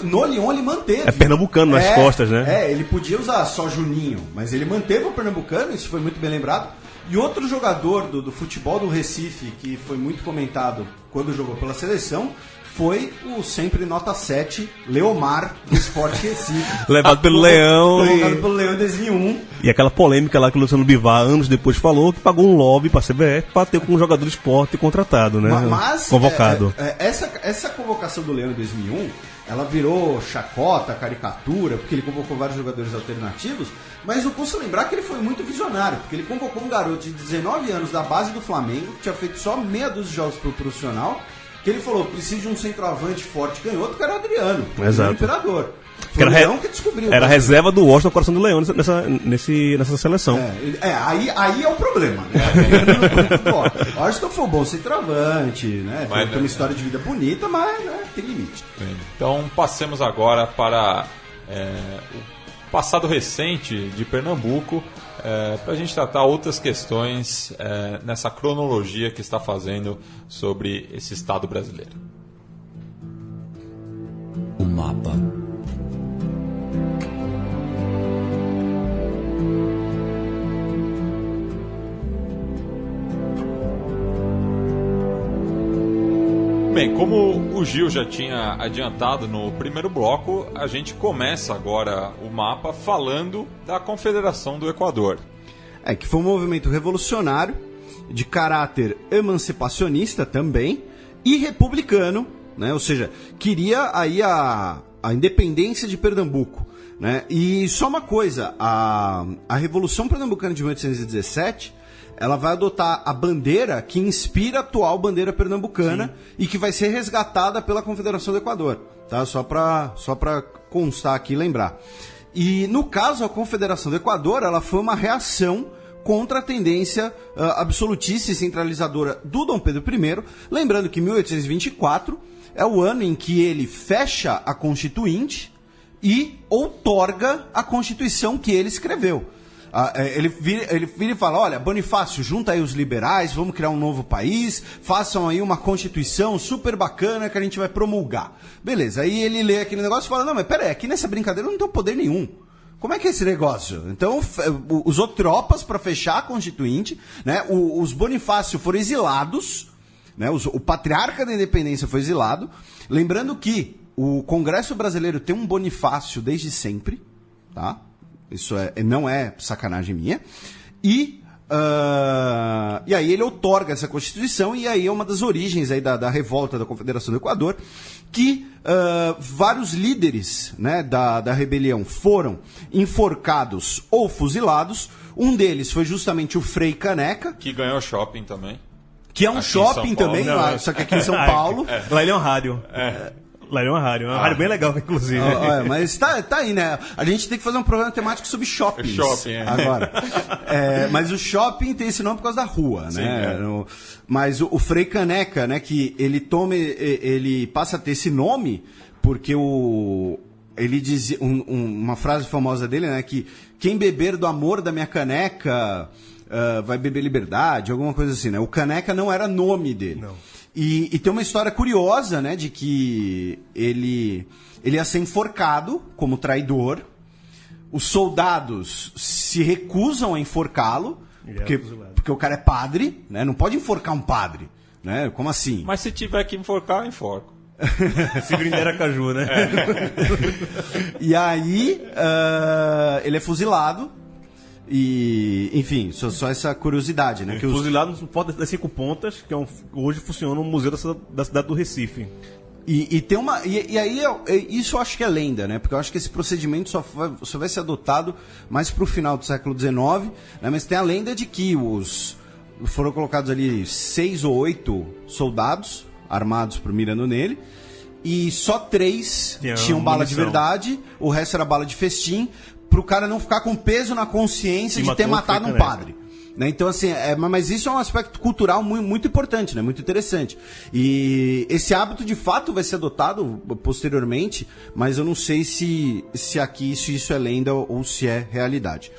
no Lyon ele manteve. É pernambucano nas costas, né? Ele podia usar só Juninho, mas ele manteve o pernambucano, isso foi muito bem lembrado. E outro jogador do futebol do Recife, que foi muito comentado quando jogou pela seleção, foi o sempre nota 7, Leomar, do Sport Recife. Levado pelo Leão. Levado pelo Leão em 2001. E aquela polêmica lá que o Luciano Bivar, anos depois, falou que pagou um lobby pra CBF pra ter um jogador de esporte contratado, né? Mas convocado. Essa convocação do Leão em 2001, ela virou chacota, caricatura, porque ele convocou vários jogadores alternativos, mas não custa lembrar que ele foi muito visionário, porque ele convocou um garoto de 19 anos da base do Flamengo, que tinha feito só meia dúzia de jogos pro profissional, que ele falou, preciso de um centroavante forte canhoto, que era o Adriano, Exato. O imperador. Foi o Leão que descobriu. Era a reserva do Washington no coração do Leão nessa seleção. Aí é o problema, né? O Washington foi um bom centroavante, né? Tem uma história de vida bonita, mas tem limite. Então passemos agora para o passado recente de Pernambuco, para a gente tratar outras questões nessa cronologia que está fazendo sobre esse estado brasileiro. O mapa. Bem, como o Gil já tinha adiantado no primeiro bloco, a gente começa agora o mapa falando da Confederação do Equador. Que foi um movimento revolucionário, de caráter emancipacionista também, e republicano, né? Ou seja, queria aí a independência de Pernambuco, né? E só uma coisa, a Revolução Pernambucana de 1817... ela vai adotar a bandeira que inspira a atual bandeira pernambucana. Sim. E que vai ser resgatada pela Confederação do Equador, tá? Só para constar aqui e lembrar. E no caso, a Confederação do Equador, ela foi uma reação contra a tendência absolutista e centralizadora do Dom Pedro I, lembrando que 1824 é o ano em que ele fecha a Constituinte e outorga a Constituição que ele escreveu. Ele vira e fala, olha, Bonifácio, junta aí os liberais, vamos criar um novo país, façam aí uma Constituição super bacana que a gente vai promulgar. Beleza, aí ele lê aquele negócio e fala, não, mas peraí, aqui nessa brincadeira eu não tenho poder nenhum. Como é que é esse negócio? Então, usou tropas para fechar a Constituinte, né? Os Bonifácio foram exilados, né? O patriarca da independência foi exilado. Lembrando que o Congresso brasileiro tem um Bonifácio desde sempre, tá? Isso não é sacanagem minha. E aí ele outorga essa Constituição, e aí é uma das origens aí da revolta da Confederação do Equador, que vários líderes, né, da rebelião foram enforcados ou fuzilados. Um deles foi justamente o Frei Caneca. Que ganhou shopping também. Que é um shopping também, só que aqui em São Paulo. Lá ele é um rádio. Lá é uma rádio bem legal, inclusive. Mas tá aí, né? A gente tem que fazer um programa temático sobre shoppings. Agora. Mas o shopping tem esse nome por causa da rua, sim, né? Mas o Frei Caneca, né? Que ele passa a ter esse nome porque ele dizia uma frase famosa dele, né? Que quem beber do amor da minha caneca vai beber liberdade, alguma coisa assim, né? O Caneca não era nome dele. Não. E tem uma história curiosa, né, de que ele ia ser enforcado como traidor. Os soldados se recusam a enforcá-lo, porque o cara é padre, né? Não pode enforcar um padre, né? Como assim? Mas se tiver que enforcar, eu enforco. Se brindar era caju, né? E aí, ele é fuzilado. E, enfim, só essa curiosidade, né? Fuzilado no Forte das 5 Pontas, que hoje funciona no Museu da cidade do Recife. E tem uma. E aí, isso eu acho que é lenda, né? Porque eu acho que esse procedimento só vai ser adotado mais pro final do século XIX, né? Mas tem a lenda de que foram colocados ali 6 ou 8 soldados armados mirando nele, e só 3 tinham bala de verdade, o resto era bala de festim, pro cara não ficar com peso na consciência de ter matado um padre. Né? Então, assim, mas isso é um aspecto cultural muito, muito importante, né? Muito interessante. E esse hábito, de fato, vai ser adotado posteriormente, mas eu não sei se aqui isso é lenda ou se é realidade.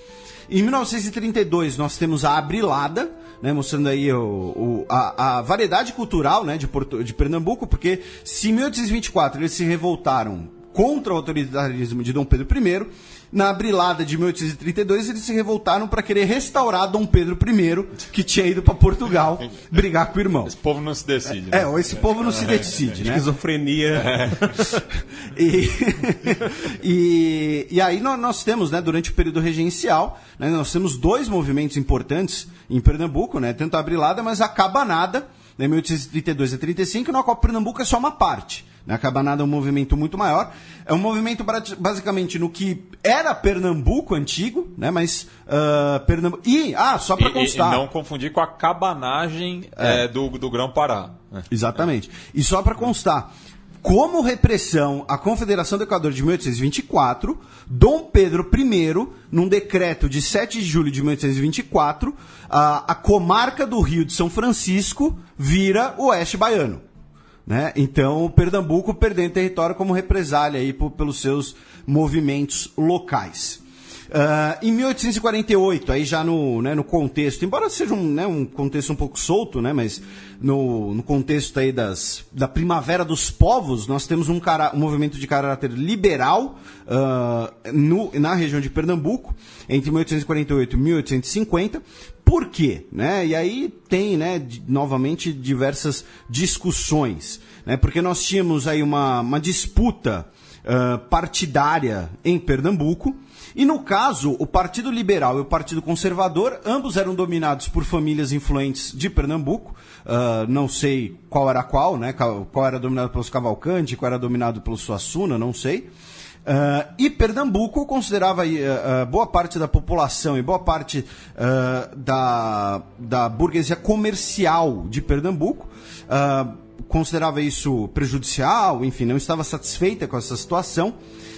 Em 1932, nós temos a Abrilada, né, mostrando aí a variedade cultural, né, de Pernambuco, porque se em 1824 eles se revoltaram contra o autoritarismo de Dom Pedro I, na Abrilada de 1832 eles se revoltaram para querer restaurar Dom Pedro I, que tinha ido para Portugal brigar com o irmão. Esse povo não se decide. Né? Esse povo não se decide, né? Esquizofrenia. E aí nós temos, né, durante o período regencial, né, nós temos 2 movimentos importantes em Pernambuco, né, tanto a Abrilada, mas a Cabanada, né, 1832 a 35, na qual Pernambuco é só uma parte. A Cabanada é um movimento muito maior. É um movimento basicamente no que era Pernambuco antigo, né? Mas Pernambuco. Só para constar. E não confundir com a cabanagem do Grão-Pará. Exatamente. E só para constar, como repressão à Confederação do Equador de 1824, Dom Pedro I, num decreto de 7 de julho de 1824, a comarca do Rio de São Francisco vira Oeste Baiano. Né? Então, Pernambuco perdendo território como represália aí pelos seus movimentos locais. Em 1848, aí já no contexto, embora seja um contexto um pouco solto, né, mas no contexto aí da Primavera dos Povos, nós temos um movimento de caráter liberal na região de Pernambuco, entre 1848 e 1850. Por quê? Né? E aí tem, né, novamente diversas discussões, né? Porque nós tínhamos aí uma disputa partidária em Pernambuco, e no caso, o Partido Liberal e o Partido Conservador, ambos eram dominados por famílias influentes de Pernambuco, não sei qual era qual, né? Qual era dominado pelos Cavalcante, qual era dominado pelo Suassuna, não sei. E Pernambuco considerava boa parte da população e boa parte da burguesia comercial de Pernambuco, considerava isso prejudicial, enfim, não estava satisfeita com essa situação,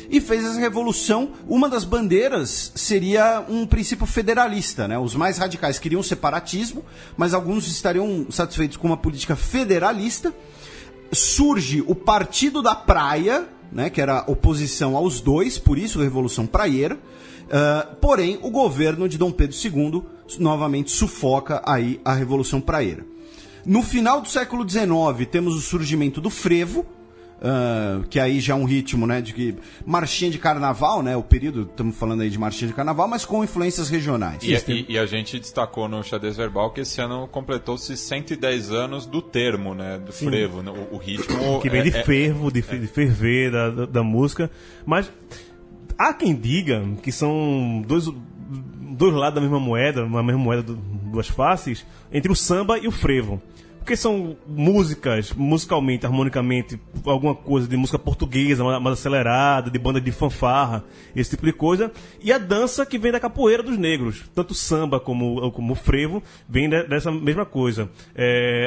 e fez essa revolução. Uma das bandeiras seria um princípio federalista, né? Os mais radicais queriam separatismo, mas alguns estariam satisfeitos com uma política federalista. Surge o Partido da Praia, né, que era oposição aos dois, por isso a Revolução Praieira. Porém, o governo de Dom Pedro II novamente sufoca aí a Revolução Praieira. No final do século XIX, temos o surgimento do frevo, que aí já é um ritmo, né, de que marchinha de carnaval, né, o período, estamos falando aí de marchinha de carnaval, mas com influências regionais. E a gente destacou no Xadrez Verbal que esse ano completou-se 110 anos do termo, né, do frevo, né, o ritmo... Que vem de fervo, de ferver da música, mas há quem diga que são dois lados da mesma moeda, duas faces, entre o samba e o frevo. Porque são músicas, musicalmente, harmonicamente, alguma coisa de música portuguesa, mais acelerada, de banda de fanfarra, esse tipo de coisa. E a dança que vem da capoeira dos negros. Tanto o samba como o frevo vem dessa mesma coisa.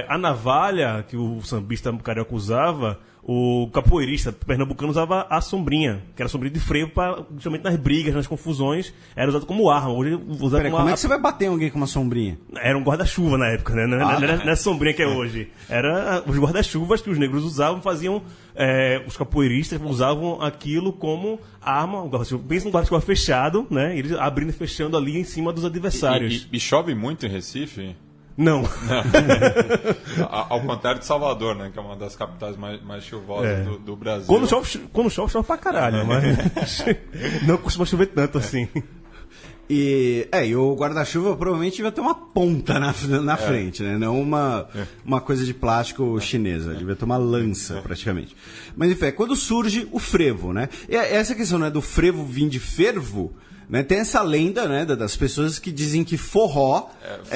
A navalha, que o sambista carioca usava, o capoeirista pernambucano usava a sombrinha, que era a sombrinha de frevo, justamente nas brigas, nas confusões, era usado como arma. Hoje usado como como é que você vai bater em alguém com uma sombrinha? Era um guarda-chuva na época, né? Não era a sombrinha que é hoje. Era os guarda-chuvas que os negros usavam, faziam... os capoeiristas usavam aquilo como arma. Pensa num guarda-chuva fechado, né? Eles abrindo e fechando ali em cima dos adversários. E chove muito em Recife? Não. Ao contrário de Salvador, né? Que é uma das capitais mais chuvosas do Brasil. Quando chove pra caralho, mas não costuma chover tanto assim. E o guarda-chuva provavelmente vai ter uma ponta na frente, né? Não uma coisa de plástico chinesa. Devia ter uma lança, praticamente. Mas, enfim, quando surge o frevo, né? E essa questão, né, do frevo vir de fervo, né? Tem essa lenda, né, das pessoas que dizem que forró...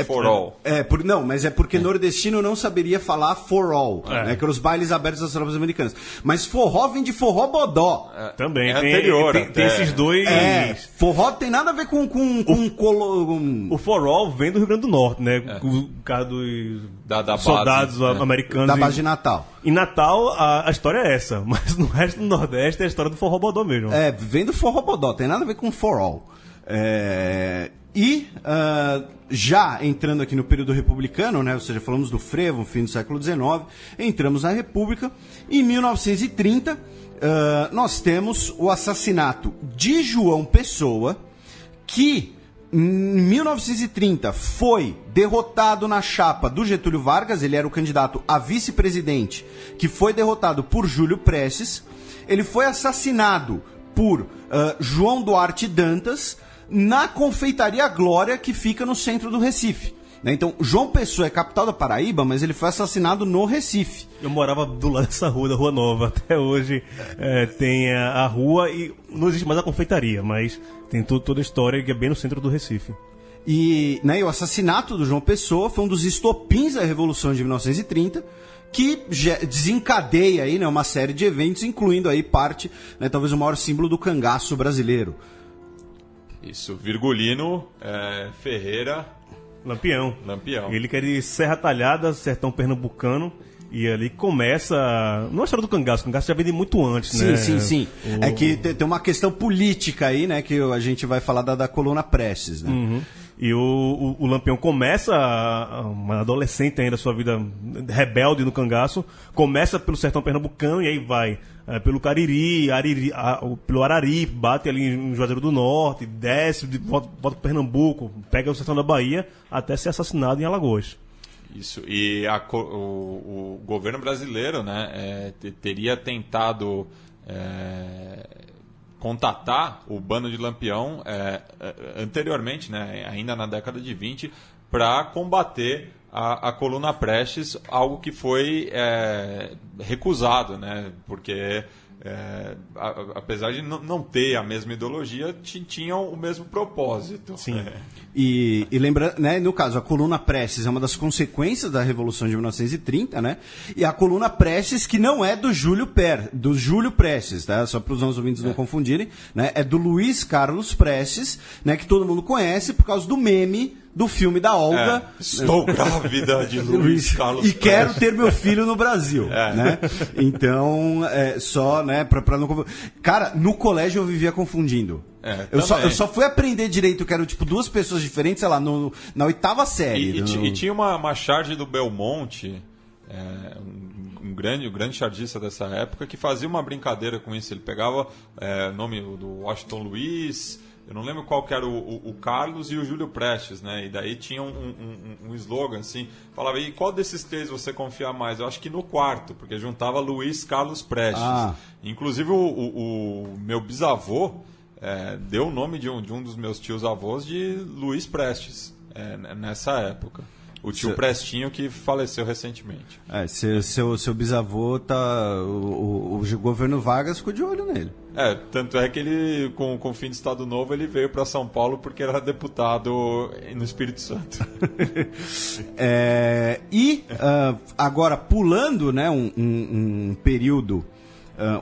For all. Não, mas é porque nordestino não saberia falar for all, né? Que eram os bailes abertos das tropas americanas. Mas forró vem de forró bodó. Também. É anterior. Tem esses dois... Forró tem nada a ver com O for all vem do Rio Grande do Norte, né? O caso dos da soldados base, americanos. Da base de Natal. Em Natal, a história é essa. Mas no resto do Nordeste é a história do forró bodó mesmo. Vem do forró bodó. Tem nada a ver com for all. Já entrando aqui no período republicano, né, ou seja, falamos do frevo, fim do século XIX, entramos na República. Em 1930, nós temos o assassinato de João Pessoa, que em 1930 foi derrotado na chapa do Getúlio Vargas. Ele era o candidato a vice-presidente, que foi derrotado por Júlio Prestes. Ele foi assassinado por João Duarte Dantas na Confeitaria Glória, que fica no centro do Recife. Então, João Pessoa é capital da Paraíba, mas ele foi assassinado no Recife. Eu morava do lado dessa rua, da Rua Nova. Até hoje tem a rua e não existe mais a confeitaria, mas tem toda a história que é bem no centro do Recife. E o assassinato do João Pessoa foi um dos estopins da Revolução de 1930, que desencadeia aí, né, uma série de eventos, incluindo aí parte, né, talvez o maior símbolo do cangaço brasileiro. Isso, Virgulino Ferreira... Lampião. Ele que é de Serra Talhada, sertão pernambucano. E ali começa... Não é a história do cangaço. O cangaço já vem de muito antes, né? Sim. É que tem uma questão política aí, né? Que a gente vai falar da coluna Prestes, né? Uhum. E o Lampião começa, uma adolescente ainda, sua vida rebelde no cangaço, começa pelo sertão pernambucano e aí vai pelo Cariri, pelo Arari, bate ali em Juazeiro do Norte, desce, volta para Pernambuco, pega o sertão da Bahia, até ser assassinado em Alagoas. Isso, e o governo brasileiro, né, teria tentado contatar o bando de Lampião anteriormente, né, ainda na década de 20, para combater a coluna Prestes, algo que foi recusado, né, porque apesar de não ter a mesma ideologia, tinham o mesmo propósito. Sim. E lembrando, né, no caso, a coluna Prestes é uma das consequências da Revolução de 1930, né? E a coluna Prestes, que não é do Júlio Prestes, tá? Só para os nossos ouvintes não confundirem, né? É do Luiz Carlos Prestes, né? Que todo mundo conhece por causa do meme do filme da Olga. Estou grávida de Luiz Carlos e quero ter meu filho no Brasil, né? Então, só, né, pra não confundir. Cara, no colégio eu vivia confundindo. Eu só fui aprender direito que eram, tipo, duas pessoas diferentes, sei lá, na 8ª série. E tinha uma charge do Belmonte, um grande chargista dessa época, que fazia uma brincadeira com isso. Ele pegava o nome do Washington Luiz... Eu não lembro qual que era o Carlos e o Júlio Prestes, né? E daí tinha um slogan assim, falava, e qual desses três você confia mais? Eu acho que no quarto, porque juntava Luiz Carlos Prestes. Inclusive o meu bisavô deu o nome de um dos meus tios-avós de Luiz Prestes, nessa época. O tio Prestinho, que faleceu recentemente. Seu bisavô tá... O governo Vargas ficou de olho nele. Tanto é que ele, com o fim do Estado Novo, ele veio para São Paulo porque era deputado no Espírito Santo. Agora, pulando, né, um período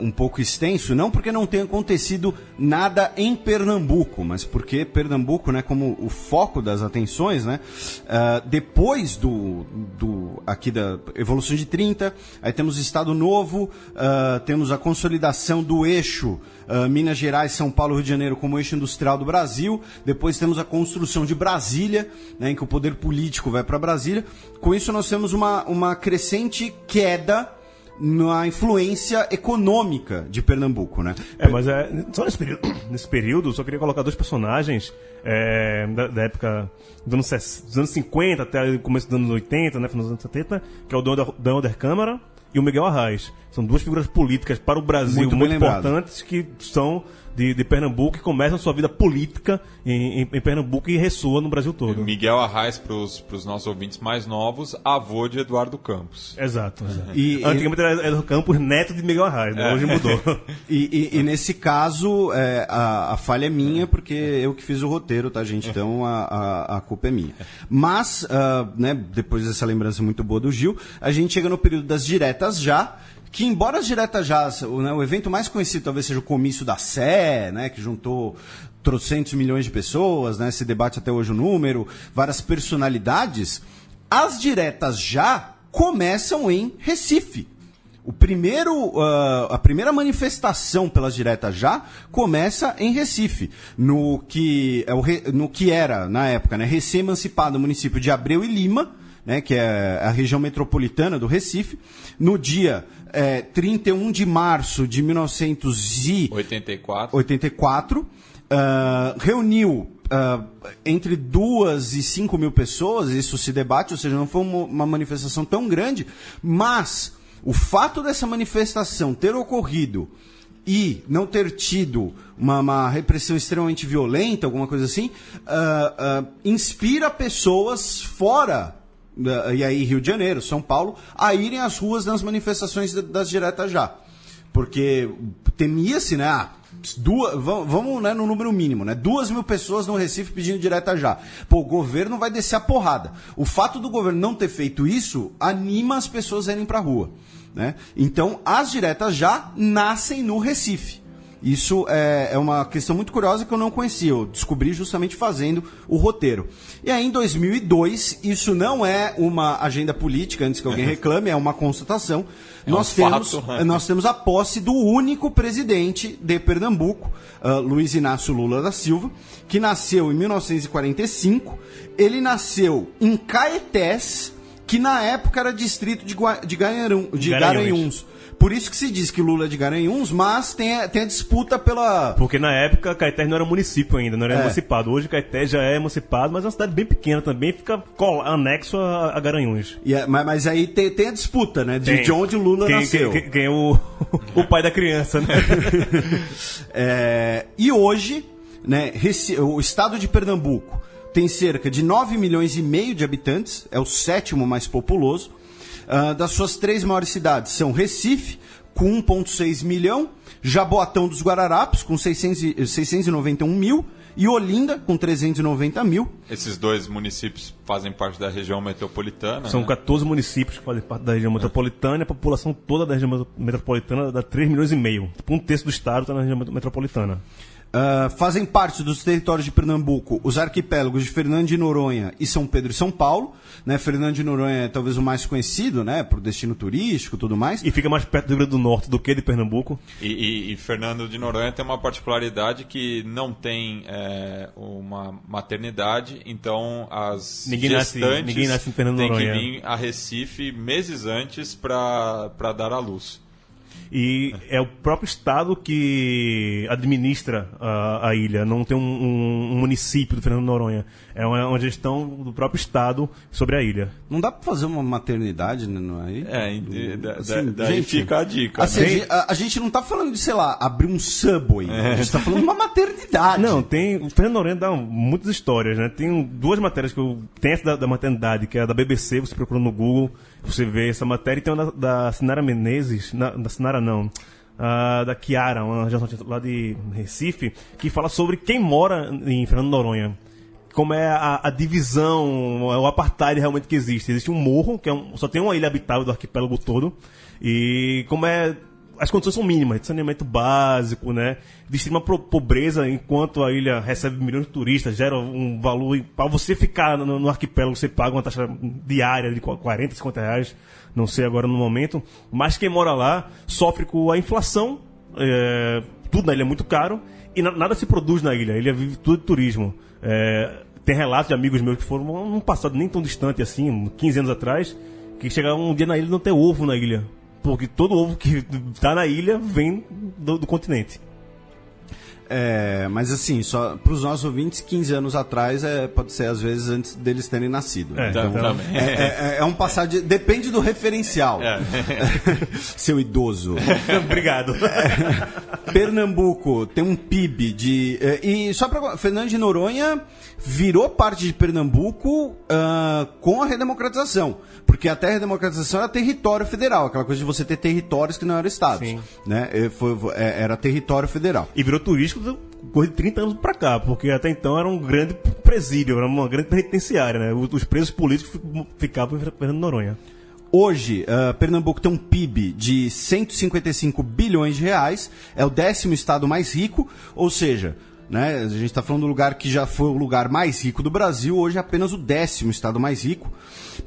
um pouco extenso, não porque não tenha acontecido nada em Pernambuco, mas porque Pernambuco, né, como o foco das atenções, né, depois aqui da Evolução de 30, aí temos o Estado Novo, temos a consolidação do eixo Minas Gerais, São Paulo, Rio de Janeiro como eixo industrial do Brasil, depois temos a construção de Brasília, né, em que o poder político vai para Brasília. Com isso nós temos uma crescente queda na influência econômica de Pernambuco, né? Mas só nesse período, só queria colocar dois personagens da época dos anos 50 até o começo dos anos 80, né, nos anos 70, que é o Dom Helder Câmara e o Miguel Arraes. São duas figuras políticas para o Brasil muito importantes, que são de Pernambuco e começam sua vida política em Pernambuco e ressoa no Brasil todo. Miguel Arraes, para os nossos ouvintes mais novos, avô de Eduardo Campos. Exato. Antigamente era Eduardo Campos, neto de Miguel Arraes, né? Hoje mudou. E nesse caso, a falha é minha, porque eu que fiz o roteiro, tá, gente? Então a culpa é minha. Mas, né, depois dessa lembrança muito boa do Gil, a gente chega no período das diretas já, que embora as diretas já, né, o evento mais conhecido talvez seja o comício da Sé, né, que juntou trocentos milhões de pessoas, né, se debate até hoje o número, várias personalidades, as diretas já começam em Recife. A primeira manifestação pelas diretas já começa em Recife, no que era, na época, né, recém-emancipado município de Abreu e Lima, né, que é a região metropolitana do Recife, no dia 31 de março de 1984, reuniu entre 2 e 5 mil pessoas, isso se debate, ou seja, não foi uma manifestação tão grande, mas o fato dessa manifestação ter ocorrido e não ter tido uma repressão extremamente violenta, alguma coisa assim, inspira pessoas fora, e aí Rio de Janeiro, São Paulo, a irem às ruas nas manifestações das diretas já. Porque temia-se, né? Vamos, né, no número mínimo, né? 2.000 pessoas no Recife pedindo direta já. Pô, o governo vai descer a porrada. O fato do governo não ter feito isso anima as pessoas a irem pra rua, né? Então, as diretas já nascem no Recife. Isso é uma questão muito curiosa que eu não conhecia. Eu descobri justamente fazendo o roteiro. E aí, em 2002, isso não é uma agenda política, antes que alguém reclame, é uma constatação. Nós temos a posse do único presidente de Pernambuco, Luiz Inácio Lula da Silva, que nasceu em 1945. Ele nasceu em Caetés, que na época era distrito de Garanhuns. Por isso que se diz que Lula é de Garanhuns, mas tem a disputa pela... Porque na época Caetés não era município ainda, não era emancipado. Hoje Caetés já é emancipado, mas é uma cidade bem pequena também, fica anexo a Garanhuns. Mas aí tem a disputa, né? De onde o Lula nasceu. Quem é o pai da criança, né? E hoje, né, o estado de Pernambuco tem cerca de 9,5 milhões de habitantes, é o 7º mais populoso. Das suas 3 maiores cidades são Recife, com 1,6 milhão, Jaboatão dos Guararapes, com 691 mil, e Olinda, com 390 mil. Esses 2 municípios fazem parte da região metropolitana. São 14 municípios que fazem parte da região metropolitana, e a população toda da região metropolitana dá 3,5 milhões. Tipo, 1/3 do estado está na região metropolitana. Fazem parte dos territórios de Pernambuco os arquipélagos de Fernando de Noronha e São Pedro e São Paulo, né? Fernando de Noronha é talvez o mais conhecido, né, por destino turístico e tudo mais. E fica mais perto do Rio Grande do Norte do que de Pernambuco. E Fernando de Noronha tem uma particularidade que não tem uma maternidade, então as gestantes ninguém nasce em Fernando de têm Noronha. que vir a Recife meses antes para dar à luz. E é o próprio estado que administra a ilha, não tem um município do Fernando de Noronha. É uma gestão do próprio estado sobre a ilha. Não dá para fazer uma maternidade, né, aí? Daí gente, fica a dica. Assim, né? A gente não tá falando de, sei lá, abrir um Subway. A gente tá falando de uma maternidade. Não, o Fernando de Noronha dá muitas histórias, né? Tem 2 matérias que eu... Tem essa da maternidade, que é a da BBC, você procura no Google, você vê essa matéria, e tem uma da Sinara Menezes, da Sinara não, da Chiara, uma jornalista lá de Recife, que fala sobre quem mora em Fernando de Noronha. Como é a divisão, o apartheid realmente que existe. Existe um morro, que só tem uma ilha habitável do arquipélago todo, e como as condições são mínimas, de saneamento básico, né? De extrema pobreza, enquanto a ilha recebe milhões de turistas, gera um valor. Para você ficar no arquipélago, você paga uma taxa diária de 40, 50 reais, não sei agora no momento. Mas quem mora lá sofre com a inflação, tudo na ilha é muito caro, e nada se produz na ilha. A ilha vive tudo de turismo. Tem relatos de amigos meus que foram num passado nem tão distante assim, 15 anos atrás, que chegaram um dia na ilha e não ter ovo na ilha. Porque todo ovo que está na ilha vem do continente. Mas assim, só para os nossos ouvintes, 15 anos atrás pode ser às vezes antes deles terem nascido. Né? Então, é um passado, depende do referencial. Seu idoso. Obrigado. Pernambuco tem um PIB de... E só para... Fernando de Noronha virou parte de Pernambuco com a redemocratização. Porque até a redemocratização era território federal. Aquela coisa de você ter territórios que não eram estados. Né? Era território federal. E virou turístico de 30 anos pra cá. Porque até então era um grande presídio, era uma grande penitenciária. Né? Os presos políticos ficavam em Fernando de Noronha. Hoje, Pernambuco tem um PIB de 155 bilhões de reais. É o 10º estado mais rico. Ou seja... Né? A gente está falando do lugar que já foi o lugar mais rico do Brasil, hoje é apenas o 10º estado mais rico.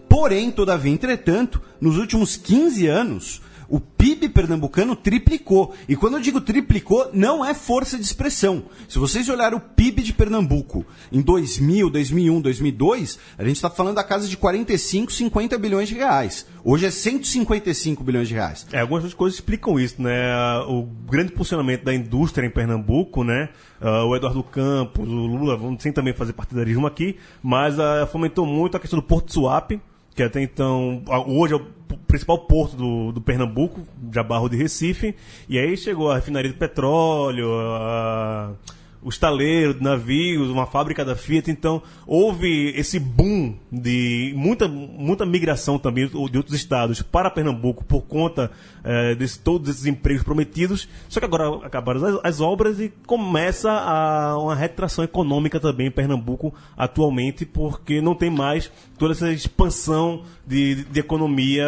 Porém, todavia, entretanto, nos últimos 15 anos, o PIB pernambucano triplicou. E quando eu digo triplicou, não é força de expressão. Se vocês olharem o PIB de Pernambuco em 2000, 2001, 2002, a gente está falando da casa de 45, 50 bilhões de reais. Hoje é 155 bilhões de reais. Algumas coisas explicam isso, né? O grande posicionamento da indústria em Pernambuco, né? O Eduardo Campos, o Lula, sem também fazer partidarismo aqui, mas fomentou muito a questão do Porto Suape, que até então, hoje é o principal porto do Pernambuco, já Barro de Recife, e aí chegou a refinaria de petróleo, o estaleiro de navios, uma fábrica da Fiat. Então houve esse boom de muita migração também de outros estados para Pernambuco por conta de todos esses empregos prometidos. Só que agora acabaram as obras e começa uma retração econômica também em Pernambuco atualmente, porque não tem mais toda essa expansão de economia,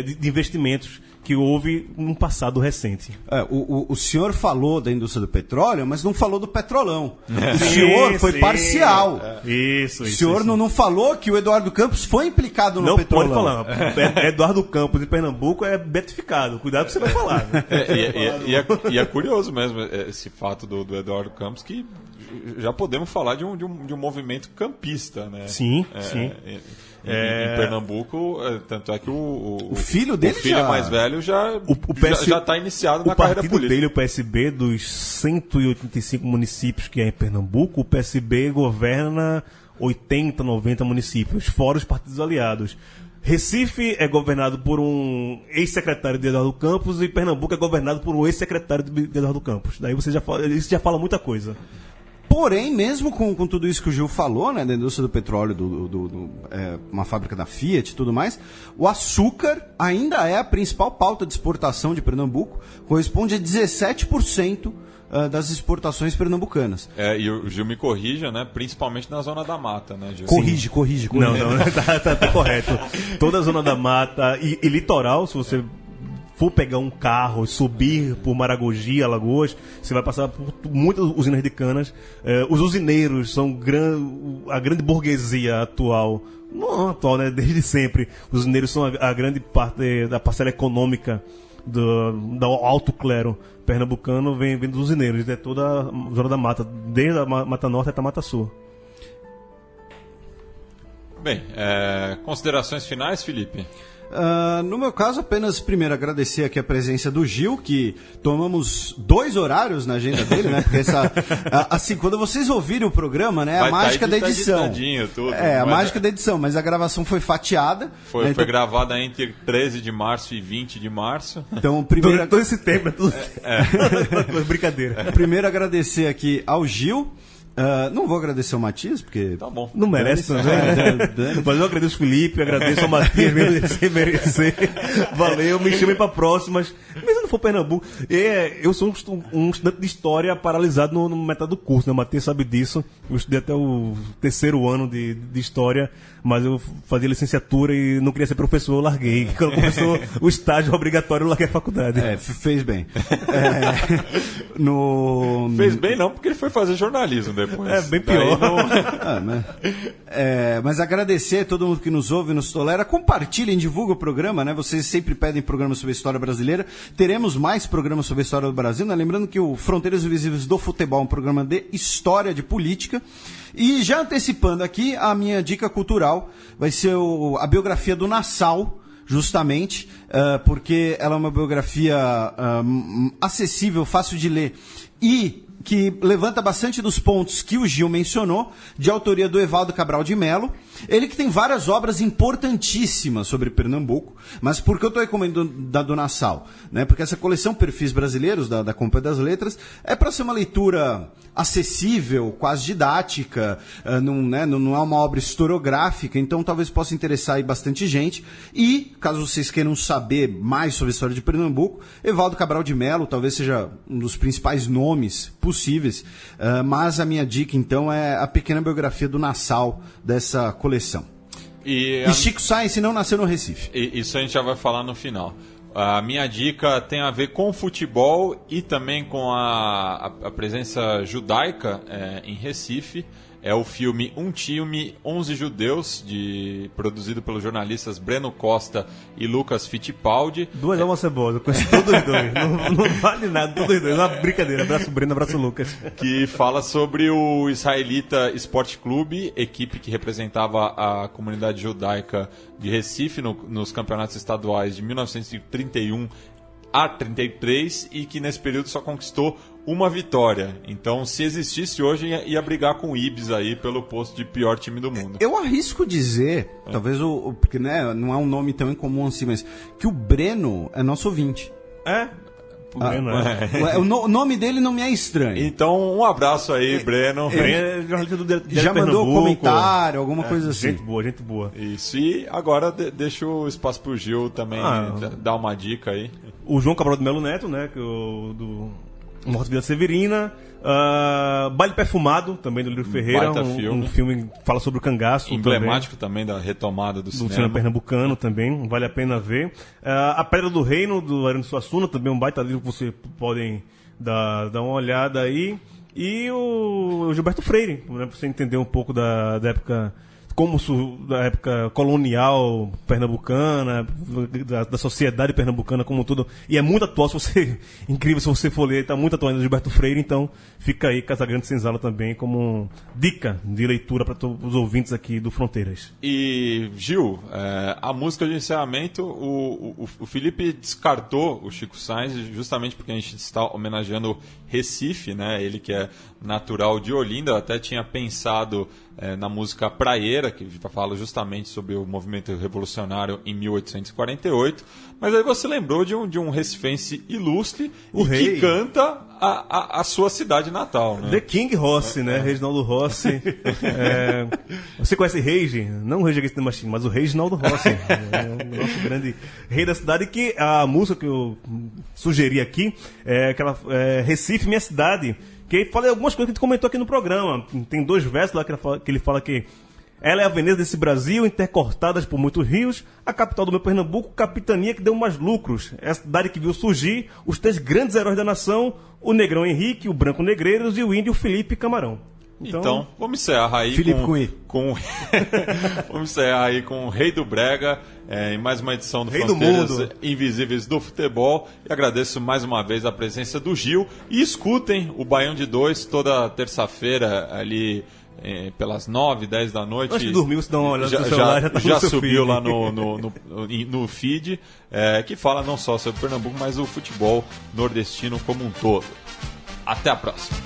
de investimentos que houve num passado recente. O senhor falou da indústria do petróleo, mas não falou do petrolão. O senhor foi parcial. Isso. O senhor não falou que o Eduardo Campos foi implicado no petrolão. Não pode falar. Eduardo Campos de Pernambuco é beatificado. Cuidado que você vai falar. Né? E é curioso mesmo esse fato do Eduardo Campos, que já podemos falar de um movimento campista, né? Sim. Em Pernambuco, tanto é que o filho dele, o filho mais velho já está iniciado na carreira política. O partido dele, o PSB, dos 185 municípios que é em Pernambuco, o PSB governa 80, 90 municípios, fora os partidos aliados. Recife é governado por um ex-secretário de Eduardo Campos e Pernambuco é governado por um ex-secretário de Eduardo Campos. Daí isso já fala muita coisa. Porém, mesmo com tudo isso que o Gil falou, né, da indústria do petróleo, uma fábrica da Fiat e tudo mais, o açúcar ainda é a principal pauta de exportação de Pernambuco, corresponde a 17% das exportações pernambucanas. E o Gil me corrija, né, principalmente na Zona da Mata, né, Gil? Corrige. Não, tá correto. Toda a Zona da Mata e litoral, se você for pegar um carro e subir por Maragogi, Alagoas, você vai passar por muitas usinas de canas. Os usineiros são a grande burguesia atual. Não atual, né? Desde sempre. Os usineiros são a grande parte da parcela econômica do alto clero pernambucano, vem dos usineiros, de toda a Zona da Mata, desde a Mata Norte até a Mata Sul. Bem, considerações finais, Felipe? No meu caso, apenas primeiro agradecer aqui a presença do Gil, que tomamos 2 horários na agenda dele, né? Porque assim, quando vocês ouvirem o programa, né? A mágica da edição. Tudo, a mágica da edição, mas a gravação foi fatiada. Foi gravada entre 13 de março e 20 de março. Então, primeiro... Todo esse tempo é tudo... Brincadeira. Primeiro agradecer aqui ao Gil. Não vou agradecer o Matias, porque... Tá bom. Não merece também. Mas eu agradeço o Felipe, agradeço ao Matias, mesmo sem merecer. Valeu, me chamem para próximas. Mas se não for Pernambuco... Eu sou um estudante de história paralisado no metade do curso, né? O Matias sabe disso. Eu estudei até o 3º ano de história, mas eu fazia licenciatura e não queria ser professor, eu larguei. Quando começou o estágio obrigatório, eu larguei a faculdade. Fez bem. Fez bem não, porque ele foi fazer jornalismo depois. Bem pior. Mas agradecer a todo mundo que nos ouve e nos tolera. Compartilhem, divulguem o programa, né? Vocês sempre pedem programas sobre a história brasileira. Teremos mais programas sobre a história do Brasil, né? Lembrando que o Fronteiras Invisíveis do Futebol é um programa de história, de política. E já antecipando aqui, a minha dica cultural vai ser a biografia do Nassau, justamente porque ela é uma biografia acessível, fácil de ler e que levanta bastante dos pontos que o Gil mencionou, de autoria do Evaldo Cabral de Melo. Ele que tem várias obras importantíssimas sobre Pernambuco, mas por que eu estou recomendando da Dona Sal? Né? Porque essa coleção Perfis Brasileiros, da Companhia das Letras, é para ser uma leitura acessível, quase didática, não é uma obra historiográfica, então talvez possa interessar aí bastante gente. E, caso vocês queiram saber mais sobre a história de Pernambuco, Evaldo Cabral de Melo talvez seja um dos principais nomes possíveis, mas a minha dica então é a pequena biografia do Nassau dessa coleção. E Chico Sainz não nasceu no Recife. Isso a gente já vai falar no final. A minha dica tem a ver com futebol e também com a presença judaica em Recife. É o filme Um Time, 11 Judeus, produzido pelos jornalistas Breno Costa e Lucas Fittipaldi. Duas almas cebosas, eu conheço todos os dois. Não vale nada, todos os dois. É uma brincadeira. Abraço Breno, abraço Lucas. Que fala sobre o Israelita Sport Clube, equipe que representava a comunidade judaica de Recife nos campeonatos estaduais de 1931 a 33 e que nesse período só conquistou uma vitória. Então, se existisse hoje, ia brigar com o Ibis aí pelo posto de pior time do mundo. Eu arrisco dizer, talvez porque não é um nome tão incomum assim, mas que o Breno é nosso ouvinte. O nome dele não me é estranho. Então, um abraço aí, Breno. Breno é jornalista do já mandou comentário, alguma coisa assim. Gente boa. Isso, e agora deixa o espaço pro Gil também dar uma dica aí. O João Cabral de Melo Neto, né, do Morte Vida Severina. Baile Perfumado, também do Lírio Ferreira, um filme que fala sobre o cangaço. Emblemático também da retomada do cinema pernambucano também, vale a pena ver. A Pedra do Reino, do Ariano Suassuna, também um baita livro que vocês podem dar uma olhada aí. E o Gilberto Freire, né, pra você entender um pouco da época, da época colonial pernambucana, da sociedade pernambucana como um todo. E é muito atual, incrível se você for ler, está muito atual ainda Gilberto Freire, então fica aí Casagrande Senzala também como dica de leitura para todos os ouvintes aqui do Fronteiras. E, Gil, a música de encerramento, o Felipe descartou o Chico Sainz justamente porque a gente está homenageando Recife, né? Ele que é natural de Olinda. Eu até tinha pensado na música Praieira, que fala justamente sobre o movimento revolucionário em 1848, mas aí você lembrou de um recifense ilustre que canta a sua cidade natal, né? The King Rossi, né? Reginaldo Rossi. Você conhece Rage? Não o Rage Against the Machine, mas o Reginaldo Rossi. O nosso grande rei da cidade, que a música que eu sugeri aqui é aquela Recife, Minha Cidade, que falei algumas coisas que a gente comentou aqui no programa. Tem 2 versos lá que ele fala que ela é a Veneza desse Brasil, intercortadas por muitos rios, a capital do meu Pernambuco, capitania que deu mais lucros. É a cidade que viu surgir os 3 grandes heróis da nação, o Negrão Henrique, o Branco Negreiros e o Índio Felipe Camarão. Então vamos encerrar aí vamos encerrar aí com o Rei do Brega, em mais uma edição do Fronteiras Invisíveis do Futebol. E agradeço mais uma vez a presença do Gil. E escutem o Baião de 2 toda terça-feira ali pelas 9, 10 da noite. Antes de dormir, você dá uma olhada no celular, já subiu lá no feed, que fala não só sobre Pernambuco, mas o futebol nordestino como um todo. Até a próxima.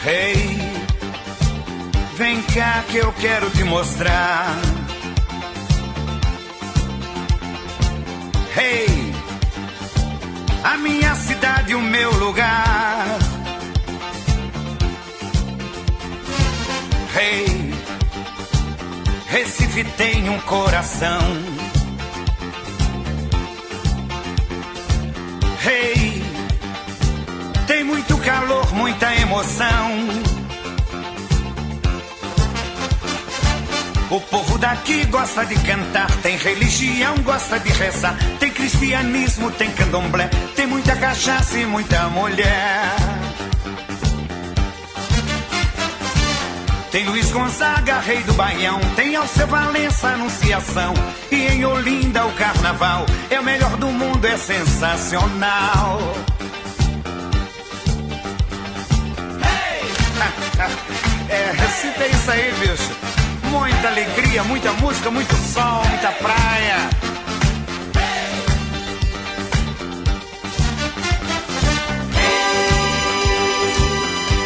Hey, vem cá que eu quero te mostrar. Hey, a minha cidade, o meu lugar. Hey, Recife tem um coração. Hey, tem muito calor, muita emoção. O povo daqui gosta de cantar, tem religião, gosta de rezar. Tem cristianismo, tem candomblé, tem muita cachaça e muita mulher. Tem Luiz Gonzaga, rei do Baião, tem Alceu Valença, Anunciação. E em Olinda o carnaval é o melhor do mundo, é sensacional. Hey! Recife é isso aí, bicho. Muita alegria, muita música, muito sol, muita praia.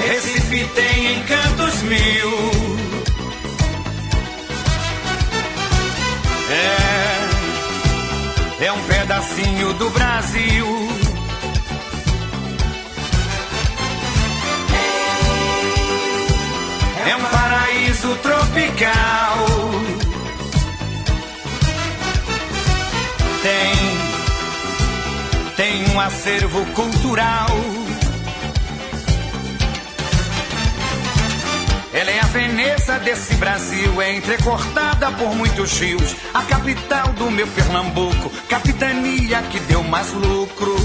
Recife tem encantos mil. É um pedacinho do Brasil. É um paraíso tropical. Tem um acervo cultural. Ela é a Veneza desse Brasil, é entrecortada por muitos rios. A capital do meu Pernambuco, capitania que deu mais lucro.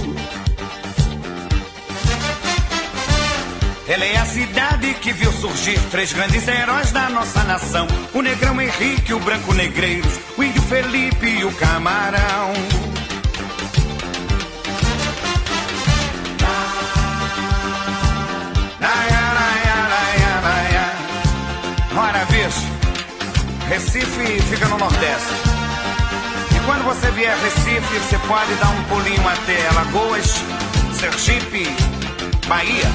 Ela é a cidade que viu surgir 3 grandes heróis da nossa nação: o Negrão Henrique, o Branco Negreiros, o Índio Felipe e o Camarão. Ora, bicho, Recife fica no Nordeste. E quando você vier a Recife, você pode dar um pulinho até Alagoas, Sergipe, Bahia.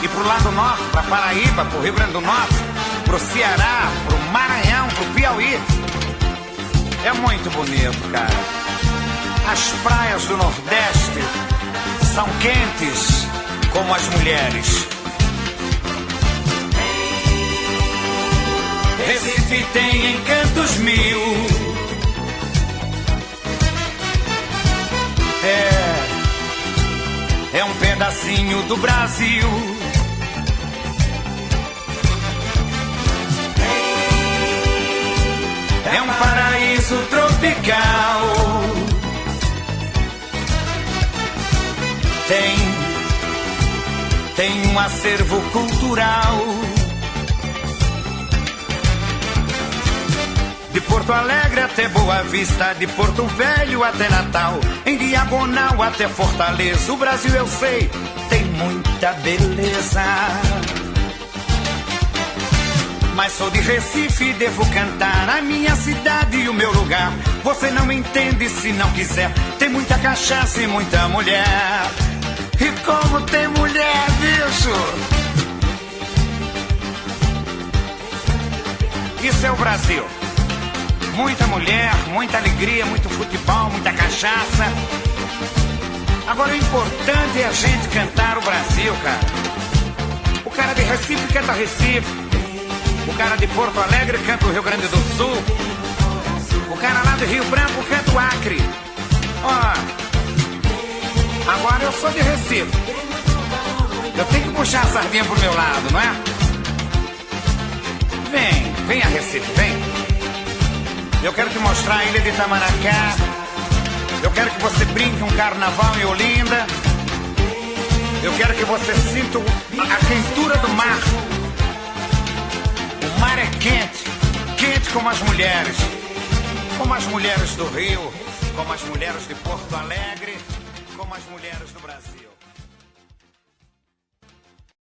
E pro lado norte, pra Paraíba, pro Rio Grande do Norte, pro Ceará, pro Maranhão, pro Piauí. É muito bonito, cara. As praias do Nordeste são quentes como as mulheres. Recife tem encantos mil. É um pedacinho do Brasil. É um paraíso tropical. Tem um acervo cultural. De Porto Alegre até Boa Vista, de Porto Velho até Natal, em diagonal até Fortaleza, o Brasil eu sei, tem muita beleza. Mas sou de Recife e devo cantar a minha cidade e o meu lugar. Você não entende se não quiser, tem muita cachaça e muita mulher. E como tem mulher, bicho! Isso é o Brasil. Muita mulher, muita alegria, muito futebol, muita cachaça. Agora o importante é a gente cantar o Brasil, cara. O cara de Recife canta Recife. O cara de Porto Alegre canta o Rio Grande do Sul. O cara lá do Rio Branco canta o Acre. Ó, agora eu sou de Recife. Eu tenho que puxar a sardinha pro meu lado, não é? Vem a Recife, vem. Eu quero te mostrar a ilha de Itamaracá. Eu quero que você brinque um carnaval em Olinda. Eu quero que você sinta a quentura do mar. O mar é quente, quente como as mulheres do Rio, como as mulheres de Porto Alegre, como as mulheres do Brasil.